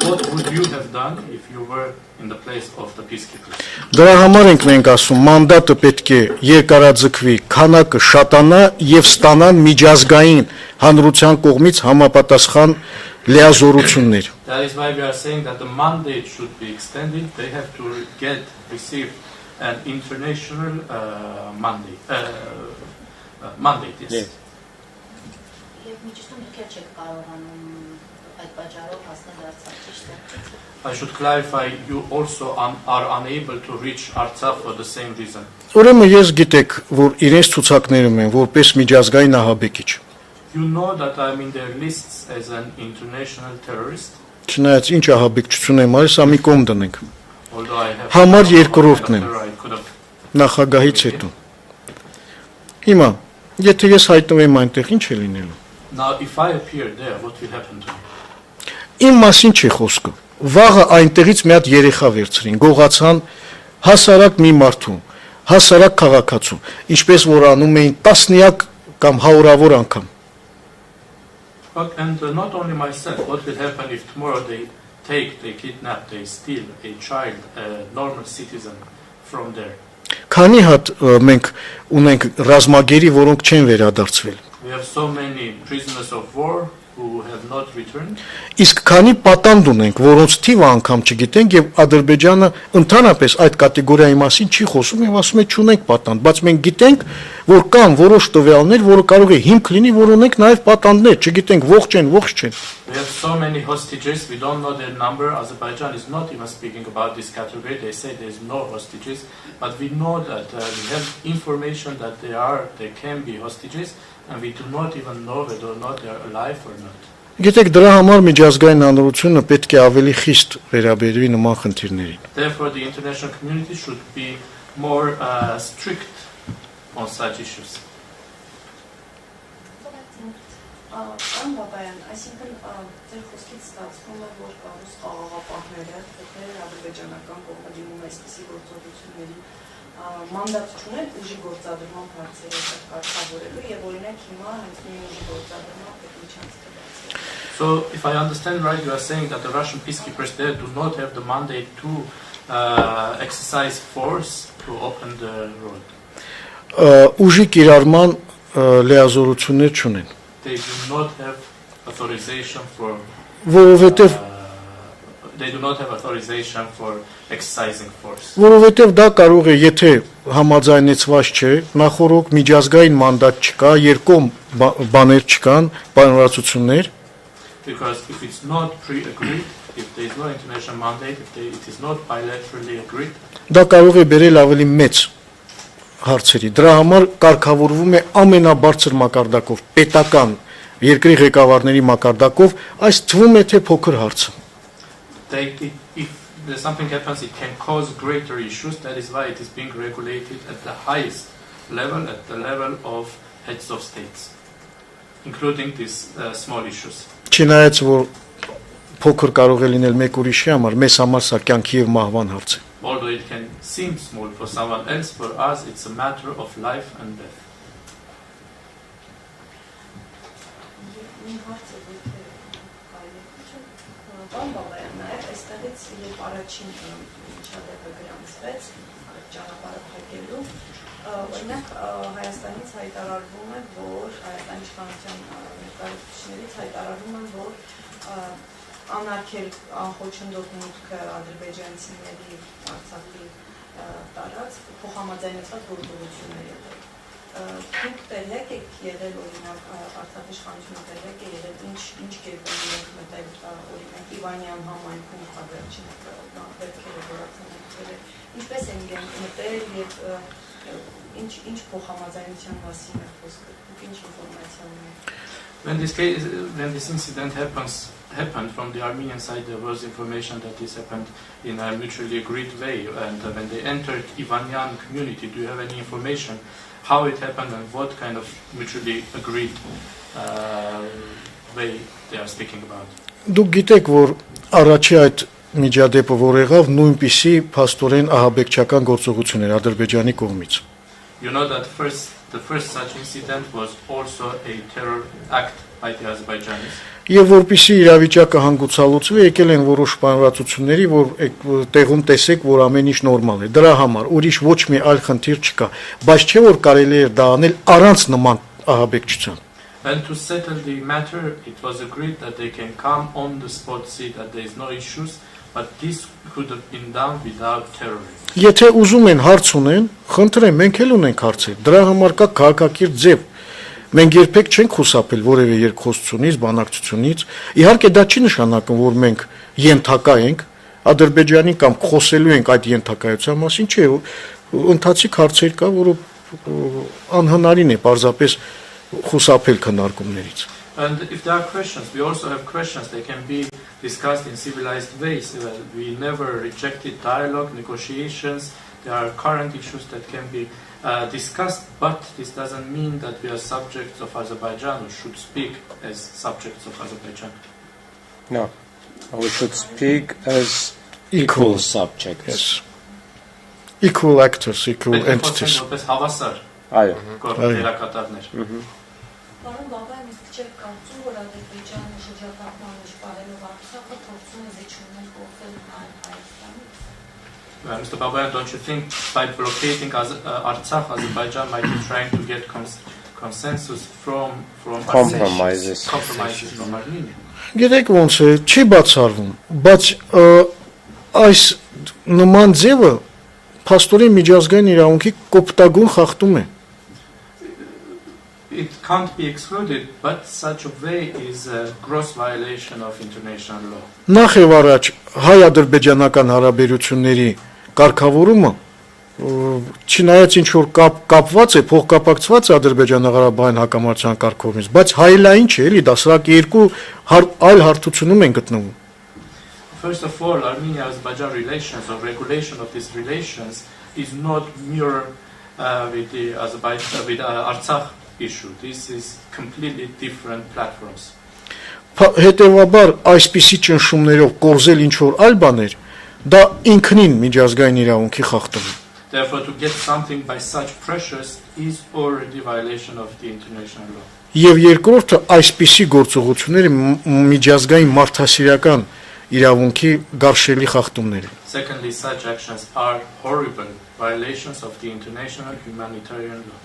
What would you have done if you were in the place of the peacekeepers? Դրա համար ենք մենք ասում, մանդատը պետք է երկարաձգվի, քանակը շատանա եւ ստանան միջազգային հանրության կողմից համապատասխան լիազորություններ։ That is why we are saying that the mandate should be extended. They have to receive an international mandate. Mandate, yes. I should clarify, you also are unable to reach Artsakh for the same reason. Ուրեմն ես գիտեք, որ իրենց ցուցակներում են որպես միջազգային ահաբեկիչ։ You know that I'm in their lists as an international terrorist. Չնայած ինչ ահաբեկչություն եմ արել, սա մի կողմ դնենք։ Although I have Համար երկրորդն եմ նախագահից հետո։ Հիմա, եթե ես հայտնվեմ այնտեղ, ինչ է լինելու։ Now if I appear there, what will happen to me? Իմ մասին չի խոսքը։ Վաղը այնտեղից մի հատ երեխա վերցրին, գողացան հասարակ մի մարդու, հասարակ քաղաքացու, ինչպես որ անում էին տասնյակ կամ հարյուրավոր անգամ։ And not only myself, what will happen if tomorrow they kidnap, they steal a child, a normal citizen from there? Քանի հատ մենք ունենք ռազմագերի, որոնք չեն վերադարձվել։ We have so many prisoners of war who have not returned. Իսկ քանի պատանդ ունենք, որոնց թիվը անգամ չգիտենք եւ Ադրբեջանը ընդհանրապես այդ կատեգորիայի մասին չի խոսում եւ ասում է չունենք պատանդ, բայց մենք գիտենք, որ կան որոշ տվյալներ, որը կարող է հիմք լինի, որ ունենք նաեւ պատանդներ, չգիտենք ողջ են, ողջ չեն։ We have so many hostages, we don't know their number. Azerbaijan is not even speaking about this category. They say there's no hostages, but we know that we have information that there can be hostages, and we do not even know whether or not they are alive or not. Գիտեք, դրա համար միջազգային հանրությունը պետք է ավելի խիստ վերաբերվի նման խնդիրներին։ Therefore, the international community should be more strict on such issues. Պարոն Բաբայան, այսինքն ձեր խոսքից ստացվում է, որ ռուս խաղաղապահները, թե ադրբեջանական կողմը դիմում է այսպիսի գործողությունների մանդատ չունեն ուժի գործադրման հարցերը կարգավորելու եւ օրինակ հիմա հենց մի ուժի գործադրման պետության ստեղծել։ So, if I understand right, you are saying that the Russian peacekeepers there do not have the mandate to exercise force to open the road. ուժի կիրառման լիազորություններ չունեն։ They do not have authorization for Որովհետև they do not have authorization for exercising force. Որովհետև դա կարող է, եթե համաձայնեցված չէ, նախորոք միջազգային մանդատ չկա, երկկողմ բաներ չկան, պայմանավորվածություններ, Because if it's not pre-agreed, if there is no international mandate, it is not bilaterally agreed, դա կարող է բերել ավելի մեծ հարցերի։ Դրա համար կարգավորվում է ամենաբարձր մակարդակով, պետական երկրի ղեկավարների մակարդակով, այս թվում է թե փոքր հարց։ if there's something happens, it can cause greater issues. That is why it is being regulated at the highest level, at the level of heads of states, including these small issues. Չնայած որ փոքր կարող է լինել մեկ ուրիշի համար, մեզ համար սա կյանքի եւ մահվան հարց է։ Although it can seem small for someone else, for us it's a matter of life and death. Պարոն Բաբայան, նաև այստեղից երբ առաջին միջադեպը գրանցվեց ճանապարհը փակելու, օրինակ Հայաստանից հայտարարվում է, որ Հայաստանի իշխանության ներկայացուցիչներից հայտարարվում է, որ անարգել անխոչնդոտ մուտքը ադրբեջանցիների Արցախի տարած փոխհամաձայնեցված գործողությունների հետ։ Դուք տեղյակ եք եղել, օրինակ Արցախի իշխանությունը տեղյակ է եղել, ինչ կերպով իրենք մտել օրինակ Իվանյան համայնքում խաղացին դեպքերը գործանքները, ինչպես են իրենք մտել եւ ինչ փոխհամաձայնության մասին է խոսքը, դուք ինչ ինֆորմացիա ունեք։ When this incident happened from the Armenian side, there was information that this happened in a mutually agreed way, and when they entered Ivanyan community, do you have any information how it happened and what kind of mutually agreed way they are speaking about? Դուք գիտեք, որ առաջի այդ միջադեպը որ եղավ, նույնպիսի փաստորեն ահաբեկչական գործողություն էր Ադրբեջանի կողմից։ You know that the first such incident was also a terror act by the Azerbaijanis. Եվ որպիսի իրավիճակը հանգուցալուծվի, եկել են որոշ պայմանավորությունների, որ տեղում տեսեք, որ ամեն ինչ նորմալ է։ Դրա համար ուրիշ ոչ մի այլ խնդիր չկա, բայց չէ որ կարելի է դա անել առանց նման ահաբեկչության։ And to settle the matter, it was agreed that they can come on the spot, see that there is no issues, but this could have been done without terrorism. Եթե ուզում են հարց ունեն, խնդրեմ, մենք էլ ունենք հարցեր։ Դրա համար կա քաղաքակիրթ ձև։ Մենք երբեք չենք խուսափել որևէ երկխոսությունից, բանակցությունից։ Իհարկե դա չի նշանակում, որ մենք ենթակա ենք Ադրբեջանի կամ խոսելու ենք այդ ենթակայության մասին, չէ, ընթացիկ հարցեր կա, որը անհնարին է պարզապես խուսափել քննարկումներից։ And if there are questions, we also have questions. They can be discussed in civilized ways. We never rejected dialogue, negotiations. There are current issues that can be discussed, but this doesn't mean that we are subjects of Azerbaijan or should speak as subjects of Azerbaijan. No, we should speak as equal subjects. Yes. Equal actors, equal entities. Այո։ Պարոն Բաբայան, իսկ չեք կարծում, որ Ադրբեջանը շրջափակման մեջ պահելով Արցախը փորձում է զիջումներ կողմել Հայաստանից։ Mr. Babayan, don't you think by blockading Artsakh, Azerbaijan might be trying to get consensus from compromises from Armenia? Գիտեք ոնց է, չի բացառվում, բայց այս նման ձևը փաստորեն միջազգային իրավունքի կոպտագույն խախտում է։ It can't be excluded, but such a way is a gross violation of international law. Նախ եւ առաջ հայ-ադրբեջանական հարաբերությունների կարգավորումը չնայած ինչ որ կապված է, փոխկապակցված է Ադրբեջան-Ղարաբաղյան հակամարտության կարգավորումից, բայց հայելային չէ, էլի դա սրանք երկու այլ հարթությունում են գտնվում։ First of all, Armenia-Azerbaijan relations or regulation of these relations is not mirror with the Artsakh issue. This is completely different platforms. Հետևաբար այսպիսի ճնշումներով կորզել ինչ որ այլ բաներ, դա ինքնին միջազգային իրավունքի խախտում է։ Therefore, to get something by such pressures is already violation of the international law. Եվ երկրորդը այսպիսի գործողությունները միջազգային մարդասիրական իրավունքի գարշելի խախտումներ են։ Secondly, such actions are horrible violations of the international humanitarian law.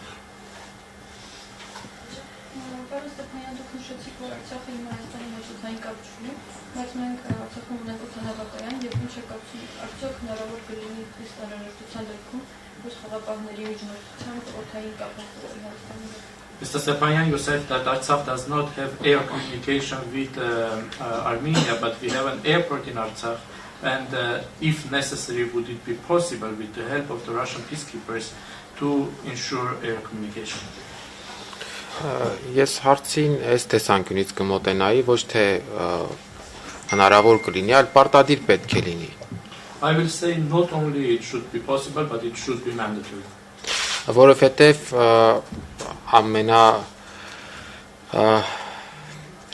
Պարոն Ստեփանյան, դուք նշեցիք, որ Արցախը Հայաստանի հետ ցուցային կապ չունի, բայց մենք Արցախում ունենք օդանավակայան եւ ինչ է կապում արդյոք հնարավոր կլինի խիստ անհրաժեշտության դեպքում որ խաղապահների միջնորդությամբ օդային կապ ունենալ Հայաստանի հետ։ Mr. Stepanyan, you said that Artsakh does not have air communication with Armenia, but we have an airport in Artsakh, and if necessary, would it be possible with the help of the Russian peacekeepers to ensure air communication? Ես հարցին այս տեսանկյունից կմոտենայի, ոչ թե հնարավոր կլինի, այլ պարտադիր պետք է լինի։ I will say not only it should be possible, but it should be mandatory. Որովհետև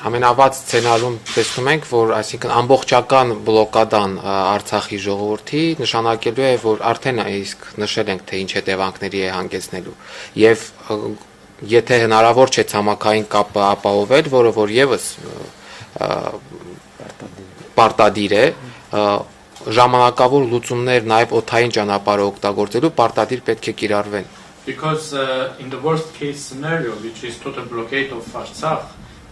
ամենավատ սցենարում տեսնում ենք, որ այսինքն ամբողջական բլոկադան Արցախի ժողովրդի նշանակելու է, որ արդեն իսկ նշել ենք, թե ինչ հետևանքների է հանգեցնելու։ Եվ եթե հնարավոր չէ ցամաքային կապը ապահովել, որը որ եւս պարտադիր է, ժամանակավոր լուծումներ նաև օդային ճանապարհը օգտագործելու պարտադիր պետք է կիրառվեն։ Because in the worst case scenario, which is total blockade of Artsakh,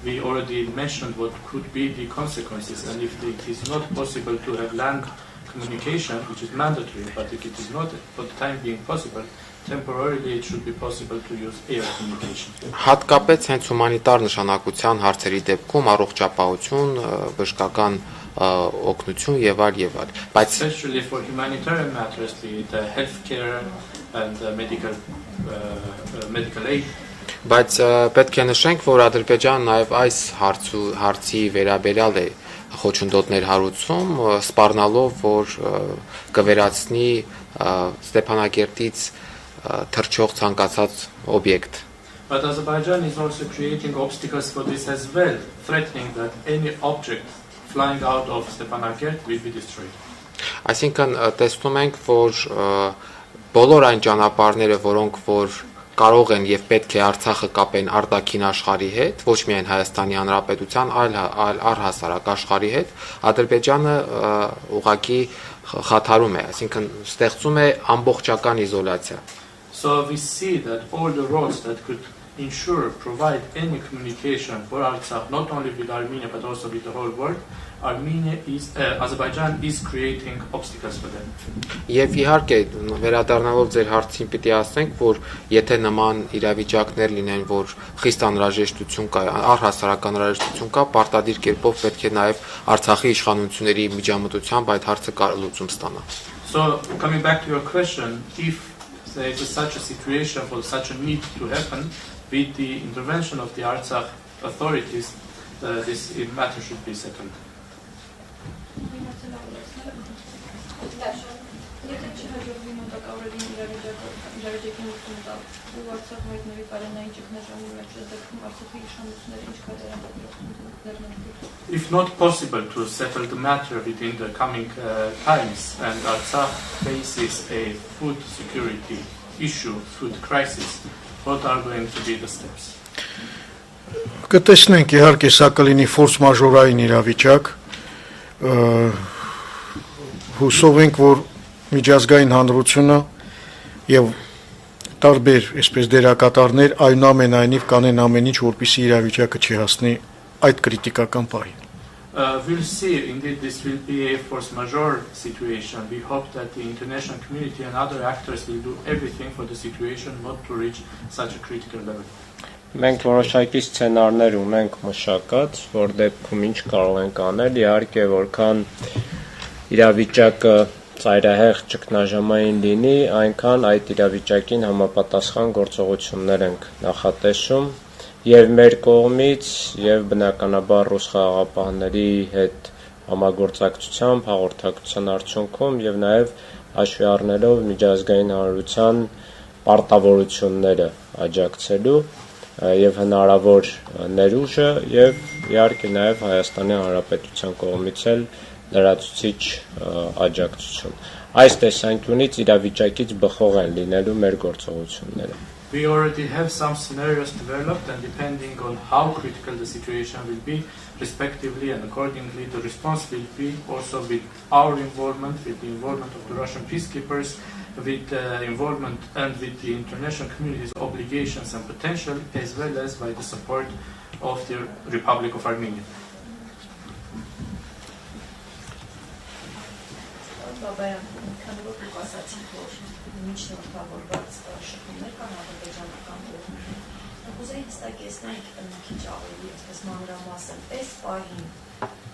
we already mentioned what could be the consequences, and if it is not possible to have land communication, which is mandatory, but if it is not for the time being possible, temporarily it should be possible to use air communication. Հատկապես հենց հումանիտար նշանակության հարցերի դեպքում առողջապահություն, բժշկական օգնություն եւ այլ, բայց especially for humanitarian matters, be it healthcare and medical aid. Բայց պետք է նշենք, որ Ադրբեջանը նաև այս հարցի վերաբերյալ է խոչընդոտներ հարուցում, սպառնալով, որ կվերացնի Ստեփանակերտից թռչող ցանկացած օբյեկտ։ But Azerbaijan is also creating obstacles for this as well, threatening that any object flying out of Stepanakert will be destroyed. Այսինքն տեսնում ենք, որ բոլոր այն ճանապարհները, որոնք որ կարող են եւ պետք է Արցախը կապեն արտաքին աշխարհի հետ, ոչ միայն Հայաստանի Հանրապետության, այլ առհասարակ աշխարհի հետ, Ադրբեջանը ուղղակի խաթարում է, այսինքն ստեղծում է ամբողջական իզոլացիա։ So we see that all the roads that could provide any communication for Artsakh, not only with Armenia but also with the whole world, Azerbaijan is creating obstacles for them. Եվ իհարկե վերադառնալով ձեր հարցին պիտի ասենք, որ եթե նման իրավիճակներ լինեն, որ խիստ անհրաժեշտություն կա, առհասարակ անհրաժեշտություն կա, պարտադիր կերպով պետք է նաև Արցախի իշխանությունների միջամտությամբ այդ հարցը լուծում ստանա։ So coming back to your question, if there is such a situation for such a need to happen, with the intervention of the Artsakh authorities, this matter should be settled. If not possible to settle the matter within the coming times, and Artsakh faces a food security issue, food crisis, what are going to be the steps? Կտեսնենք իհարկե սա կլինի ֆորս մաժորային իրավիճակ, հուսով ենք, որ միջազգային հանրությունը եւ տարբեր այսպես դերակատարներ այնուամենայնիվ կանեն ամեն ինչ, որպեսզի իրավիճակը չհասնի այդ կրիտիկական պահին։ We'll see. Indeed, this will be a force majeure situation. We hope that the international community and other actors will do everything for the situation not to reach such a critical level. Մենք որոշակի սցենարներ ունենք մշակած, որ դեպքում ինչ կարող ենք անել, իհարկե որքան իրավիճակը ծայրահեղ ճգնաժամային լինի, այնքան այդ իրավիճակին համապատասխան գործողություններ ենք նախատեսում եւ մեր կողմից եւ բնականաբար ռուս խաղաղապահների հետ համագործակցությամբ հաղորդակցության արդյունքում եւ նաեւ հաշվի առնելով միջազգային հանրության պարտավորությունները աջակցելու եւ հնարավոր ներուժը եւ իհարկե նաեւ Հայաստանի Հանրապետության կողմից էլ լրացուցիչ աջակցություն։ Այս տեսանկյունից իրավիճակից բխող են լինելու մեր գործողությունները։ We already have some scenarios developed, and depending on how critical the situation will be, respectively and accordingly, the response will be also with our involvement, with the involvement of the Russian peacekeepers, with the involvement and with the international community's obligations and potential, as well as by the support of the Republic of Armenia. Ուզեի հստակեցնել մի քիչ ավելի այսպես մանրամասն այս պահին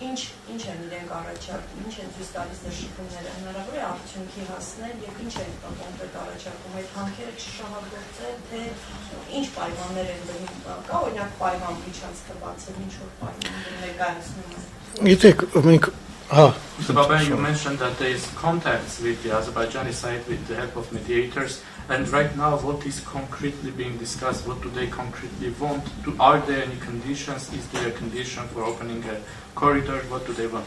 ինչ են իրենք առաջարկում, ինչ են ցույց տալիս դաշինքները, հնարավոր է արդյունքի հասնել եւ ինչ են կոնկրետ առաջարկում այդ հանքերը չշահագործել, թե ինչ պայմաններ են դնում, կա օրինակ պայման միջանցքը բացել, ինչ որ պայմաններ ներկայացնում են։ Գիտեք, մենք Mr. Babayani, you mentioned that there is contacts with the Azerbaijani side with the help of mediators, and right now what is concretely being discussed? What do they concretely want? Are there any conditions? Is there a condition for opening a corridor? What do they want?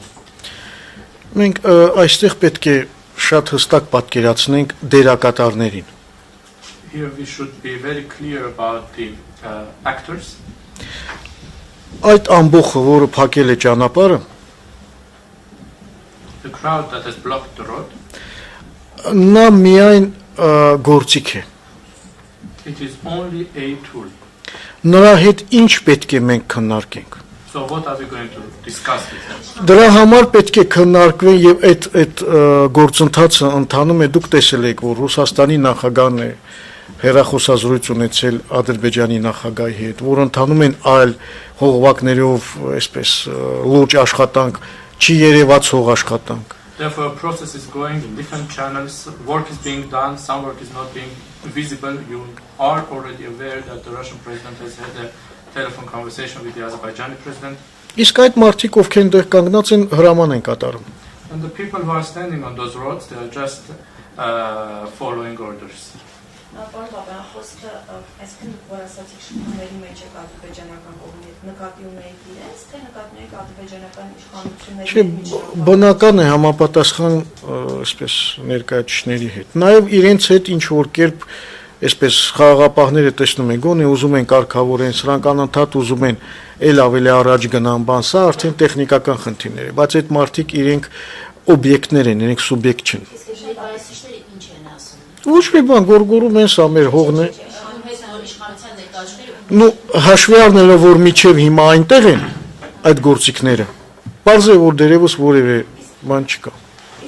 Մենք այստեղ պետք է շատ հստակ պատկերացնենք դերակատարներին։ Here we should be very clear about the actors. Այդ ամբողջը, որը փակել է ճանապարհը, the crowd that has blocked the road. Նա միայն գործիք է։ It is only a tool. Նրա հետ ինչ պետք է մենք քննարկենք։ So what are we going to discuss with them? Դրա համար պետք է քննարկվեն եւ այդ գործընթացը ընթանում է, դուք տեսել եք, որ Ռուսաստանի նախագահն է հերախոսազրույց ունեցել Ադրբեջանի նախագահի հետ, որ ընթանում են այլ հողվակներով, այսպես լուրջ աշխատանք, չի երևաց հող աշխատանք։ Therefore, a process is going in different channels. Work is being done. Some work is not being visible. You are already aware that the Russian president has had a telephone conversation with the Azerbaijani president. Իսկ այդ մարդիկ, ովքեր այնտեղ կանգնած են, հրաման են կատարում։ And the people who are standing on those roads, they are just following orders. Պարոն Բաբայան, խոսքը այսքան որ ասացիք շփումների մեջ եք ադրբեջանական կողմի հետ, նկատի ունեիք իրենց, թե նկատի ունեիք ադրբեջանական իշխանությունների հետ։ Բնական է համապատասխան, այսպես ներկայացուցիչների հետ։ Նաև իրենց հետ ինչ որ կերպ, այսպես խաղաղապահները տեսնում են, գոնե ուզում են կարգավորեն, սրանք անընդհատ ուզում են ել ավելի առաջ գնան, բան, սա արդեն տեխնիկական խնդիրներ է, բայց այդ մարդիկ իրենք օբյեկտներ են, իրենք սուբյեկտ չեն։ Ոչ մի բան, գորգորում են, սա մեր հողն է։ Նու հաշվի առնելով, որ միջև հիմա այնտեղ են այդ գործիքները, պարզ է, որ դերևս որևէ բան չկա։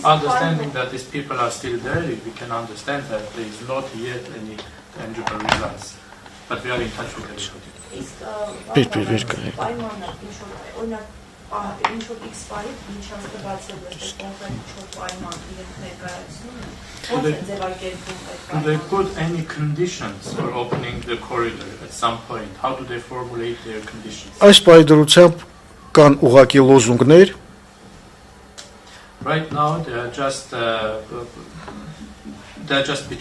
Understanding that these people are still there, we can understand that there is not yet any tangible results, but we are in touch with everybody. Ինչ որ X ֆայլ ինչպես բացել է կոնկրետ ինչ-որ պայման իրենք ներկայացնում են, ո՞նց է ձևակերպում այդ Do they put any conditions for opening the corridor at some point? How do they formulate their conditions? Այս պայդրությամբ կան ուղղակի լոզունգներ։ Right now they are just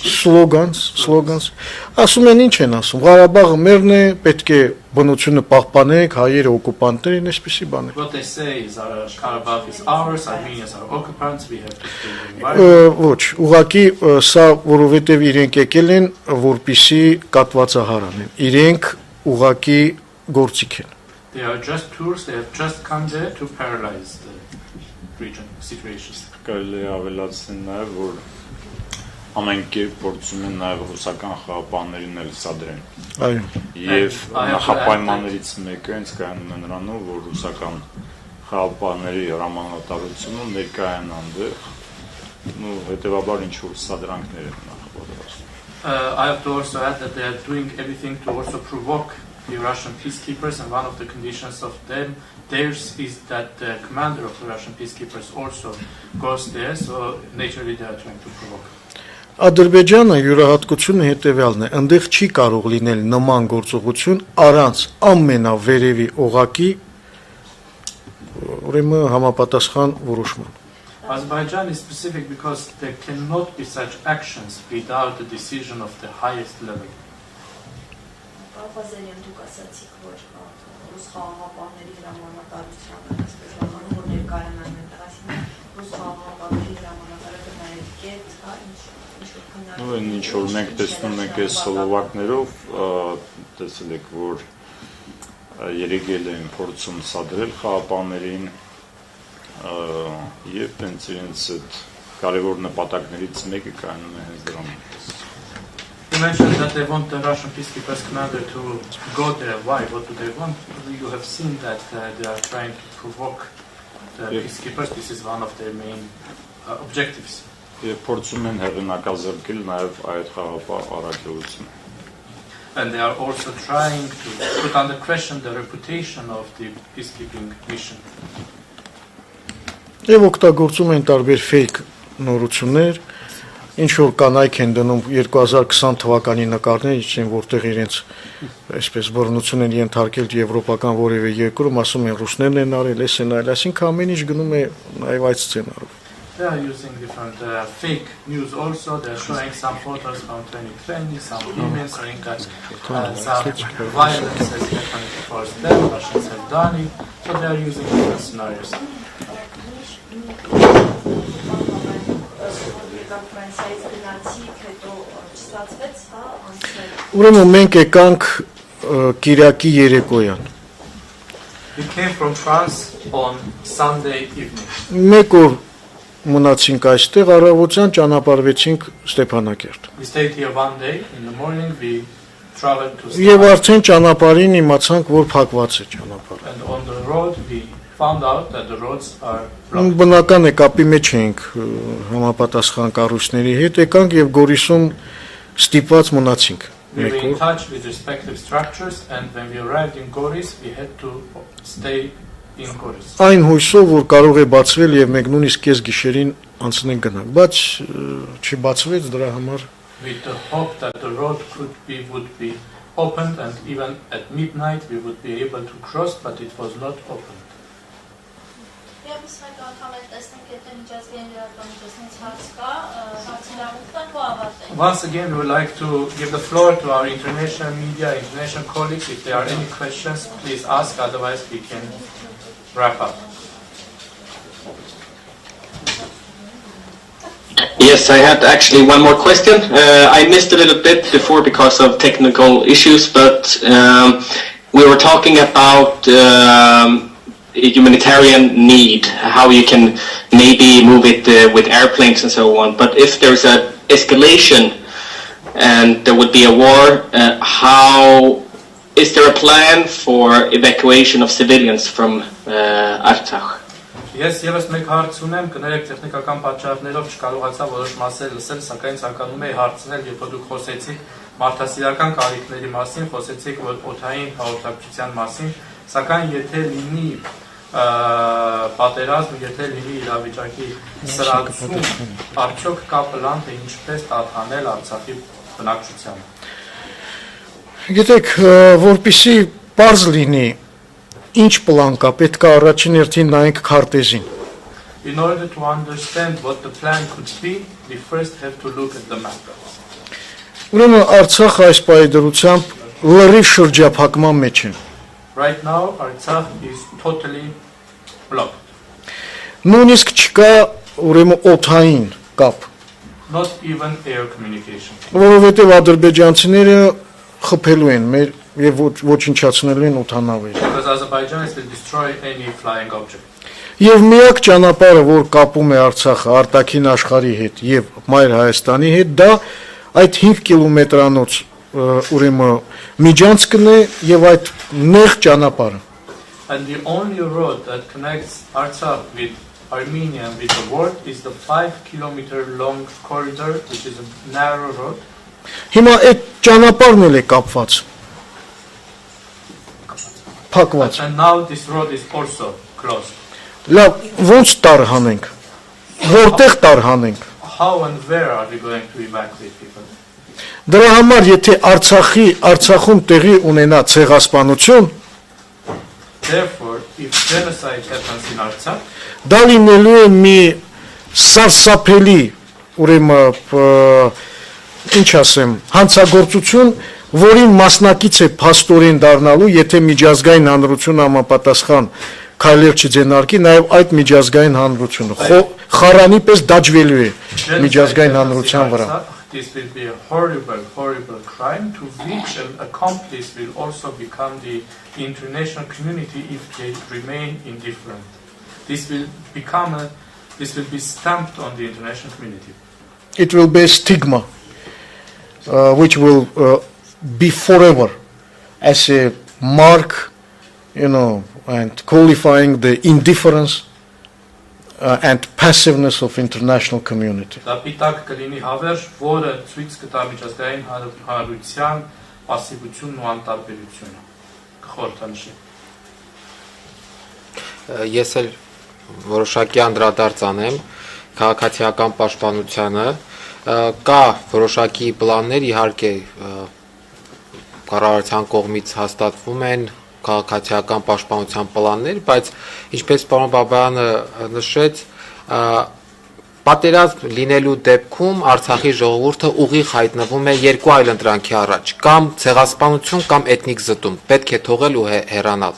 slogans. Ասում են ինչ են ասում, Ղարաբաղը մերն է, պետք է բնությունը պահպանենք, հայերը օկուպանտներ են, այսպիսի բաներ։ What they say is Karabakh is ours, Armenians are occupants, we have to stay in the environment. Ոչ, ուղղակի սա որովհետև իրենք եկել են, որպիսի կատվածահար անեն։ Իրենք ուղղակի գործիք են։ They are just tools, they have just come there to paralyze the region situations. Կարելի է ավելացնել նաև, որ ամեն կերպ փորձում են նաև ռուսական խաղապաններին էլ սադրեն։ Այո։ Եվ նախապայմաններից մեկը հենց կայանում է նրանով, որ ռուսական խաղապանների հրամանատարությունը ներկայ են այնտեղ, ու հետևաբար ինչ որ սադրանքներ են նախապատրաստում։ I have to also add that they are doing everything to also provoke the Russian peacekeepers, and one of the conditions of theirs is that the commander of the Russian peacekeepers also goes there, so naturally they are trying to provoke. Ադրբեջանը յուրահատկությունը հետևյալն է, այնտեղ չի կարող լինել նման գործողություն առանց ամենավերևի օղակի ուրեմն համապատասխան որոշման։ Azerbaijan is specific because there cannot be such actions without the decision of the highest level. Բազելյան դուք ասացիք, որ ռուս խաղաղապահների հրամանատարությունը այսպես բանում որ ներկայանան են, ասին ռուս խաղաղապահների հրամանատարը կնայեք, հա, ինչ Ну, ինչ որ մենք տեսնում ենք այս սովորակներով, տեսել եք, որ երեգել են փորձում սադրել խաղապաններին եւ հենց իրենց այդ կարևոր նպատակներից մեկը կայանում է հենց դրանում։ You mentioned that they want the Russian peacekeepers commander to go there. Why? What do they want? You have seen that they are trying to provoke the peacekeepers. This is one of their main objectives. Եվ փորձում են հեղինակազրկել նաև այդ խաղապահ առաքելությունը։ And they are also trying to put under question the reputation of the peacekeeping mission. Եվ օգտագործում են տարբեր fake նորություններ, ինչ որ կանայք են դնում 2020 թվականի նկարներ, որտեղ իրենց այսպես բռնություն են ենթարկել եվրոպական որևէ երկրում, ասում են ռուսներն են արել, էս են արել, այսինքն ամեն ինչ գնում է նաև այդ սցենարով։ They are using different fake news also. They are showing some photos from 2020, some women saying that some violence has happened towards them, Russians have done it. So they are using different scenarios. Ուրեմն մենք եկանք Կիրակի երեկոյան։ We came from France on Sunday evening. Մեկ օր մնացինք այստեղ, առավոտյան ճանապարհվեցինք Ստեփանակերտ։ We stayed here one day. In the morning we traveled to Եվ արդեն ճանապարհին իմացանք, որ փակված է ճանապարհը։ And on the road we found out that the roads are blocked. Բնական է, կապի մեջ էինք համապատասխան կառույցների հետ, եկանք եւ Գորիսում ստիպված մնացինք։ We were in touch with respective structures, and when we arrived in Goris, we had to stay in Goris. Այն հույսով, որ կարող է բացվել եւ մենք նույնիսկ կես գիշերին անցնենք գնանք, բայց չբացվեց դրա համար։ With the hope that the road would be opened, and even at midnight we would be able to cross, but it was not opened. Once again, we would like to give the floor to our international media, international colleagues. If there are any questions, please ask, otherwise we can wrap up. Yes, I had actually one more question. I missed a little bit before because of technical issues, but we were talking about humanitarian need, how you can maybe move it with airplanes and so on. But if there's an escalation and there would be a war, how is there a plan for evacuation of civilians from Artsakh? Ես եւս մեկ հարց ունեմ, կներեք տեխնիկական պատճառներով չկարողացա որոշ մասեր լսել, սակայն ցանկանում եի հարցնել, երբ դուք խոսեցիք մարդասիրական կարիքների մասին, խոսեցիք օդային հաղորդակցության մասին, սակայն եթե լինի պատերազմ, եթե լինի իրավիճակի սրացում, արդյոք կա պլան, թե ինչպես տարհանել Արցախի բնակչությանը։ Գիտեք, որպեսզի պարզ լինի ինչ պլան կա, պետք է առաջին հերթին նայենք քարտեզին։ In order to understand what the plan could be, we first have to look at the map. Ուրեմն Արցախը այս պայդրությամբ լրիվ շրջափակման մեջ է։ Right now, Artsakh is totally blocked. Նույնիսկ չկա ուրեմն օդային կապ։ Not even air communication. Որովհետև ադրբեջանցիները խփելու են մեր եւ ոչնչացնելու են օդանավերը։ Because Azerbaijanis will destroy any flying object. Եվ միակ ճանապարհը, որ կապում է Արցախը արտաքին աշխարհի հետ եւ Մայր Հայաստանի հետ, դա այդ 5 կիլոմետրանոց ուրեմն միջանցքն է եւ այդ նեղ ճանապարհը։ And the only road that connects Artsakh with Armenia and with the world is the 5-kilometer long corridor, which is a narrow road. Հիմա այդ ճանապարհն էլ է կապված։ Փակված։ And now this road is also closed. Լավ, ո՞նց տարհանենք։ Որտեղ տարհանենք։ How and where are we going to evacuate people? Դրա համար եթե Արցախում տեղի ունենա ցեղասպանություն, Therefore, if genocide happens in Artsakh, դա լինելու է մի սարսափելի, ուրեմն ինչ ասեմ, հանցագործություն, որին մասնակից է փաստորեն դառնալու, եթե միջազգային հանրությունը համապատասխան քայլեր չձեռնարկի, նաև այդ միջազգային հանրությունը խառանի պես դաջվելու է միջազգային հանրության վրա։ This will be a horrible, horrible crime to which an accomplice will also become the international community if they remain indifferent. This will be stamped on the international community. It will be a stigma, which will be forever as a mark, and qualifying the indifference and passiveness of international community. Դա պիտակ կլինի հավերժ, որը ցույց կտա միջազգային հանրության պասիվությունն ու անտարբերությունը։ Կխորհրդանշի։ Ես էլ որոշակի անդրադարձ անեմ քաղաքացիական պաշտպանությանը, կա որոշակի պլաններ, իհարկե կառավարության կողմից հաստատվում են քաղաքացիական պաշտպանության պլաններ, բայց ինչպես պարոն Բաբայանը նշեց, պատերազմ լինելու դեպքում Արցախի ժողովուրդը ուղիղ հայտնվում է երկու այլ ընտրանքի առաջ, կամ ցեղասպանություն, կամ էթնիկ զտում, պետք է թողել ու հեռանալ։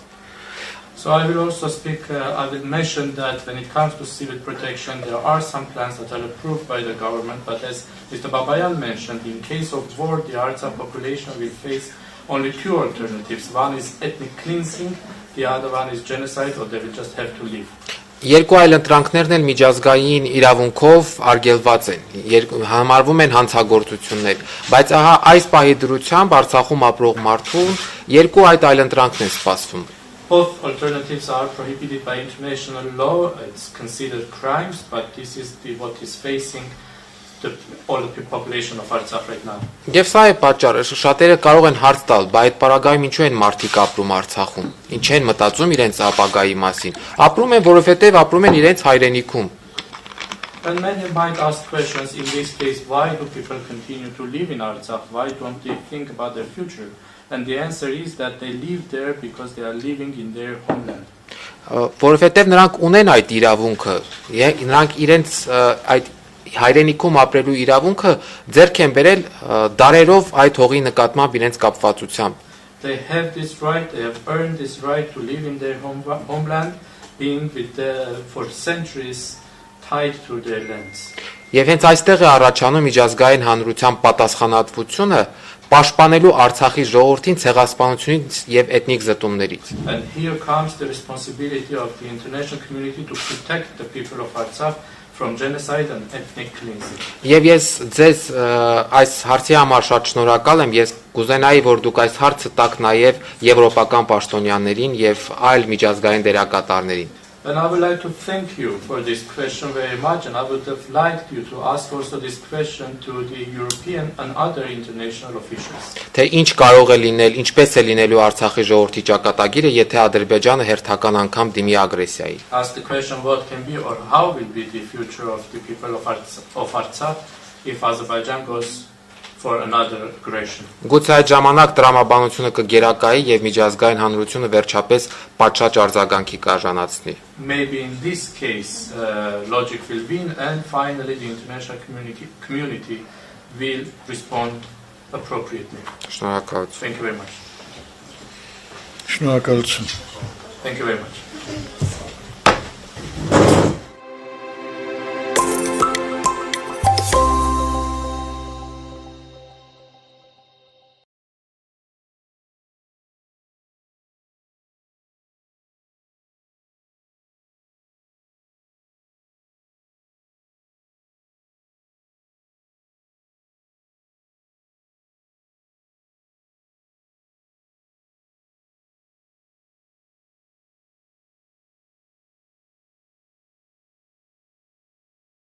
So I will also I will mention that when it comes to civil protection, there are some plans that are approved by the government, but as Mr. Babayan mentioned, in case of war, the Artsakh population will face only two alternatives. One is ethnic cleansing, the other one is genocide, or they will just have to leave. Երկու այլ ընտրանքներն էլ միջազգային իրավունքով արգելված են, համարվում են հանցագործություններ, բայց ահա այս պահի դրությամբ Արցախում ապրող մարդուն երկու այլ ընտրանքն են սպասվում։ Both alternatives are prohibited by international law. It's considered crimes, but this is what is facing all the population of Artsakh right now. Եվ սա է պատճառը, շատերը կարող են հարց տալ, բայց այդ պարագայում ինչու են մարդիկ ապրում Արցախում, ինչ են մտածում իրենց ապագայի մասին։ Ապրում են, որովհետև ապրում են իրենց հայրենիքում։ And many might ask questions in this case, why do people continue to live in Artsakh? Why don't they think about their future? And the answer is that they live there because they are living in their homeland. Որովհետև նրանք ունեն այդ իրավունքը, նրանք իրենց այդ հայրենիքում ապրելու իրավունքը ձեռք են բերել դարերով այդ հողի նկատմամբ իրենց կապվածությամբ։ They have this right, they have earned this right to live in their homeland, being for centuries tied to their lands. Եվ հենց այստեղ է առաջանում միջազգային հանրության պատասխանատվությունը պաշտպանելու Արցախի ժողովրդին ցեղասպանությունից եւ էթնիկ զտումներից։ And here comes the responsibility of the international community to protect the people of Artsakh from genocide and ethnic cleansing. Եվ ես ձեզ այս հարցի համար շատ շնորհակալ եմ, ես կուզենայի, որ դուք այս հարցը տաք նաև եվրոպական պաշտոնյաներին եւ այլ միջազգային դերակատարներին։ And I would like to thank you for this question very much, and I would have liked you to ask also this question to the European and other international officials. Թե ինչ կարող է լինել, ինչպես է լինելու Արցախի ժողովրդի ճակատագիրը, եթե Ադրբեջանը հերթական անգամ դիմի ագրեսիայի։ Ask the question what can be or how will be the future of the people of Artsakh if Azerbaijan goes for another aggression. Գուցե այդ ժամանակ տրամաբանությունը կգերակայի եւ միջազգային հանրությունը վերջապես պատշաճ արձագանքի կարժանացնի։ Maybe in this case logic will win and finally the international community will respond appropriately. Շնորհակալություն. Thank you very much. Շնորհակալություն. Thank you very much.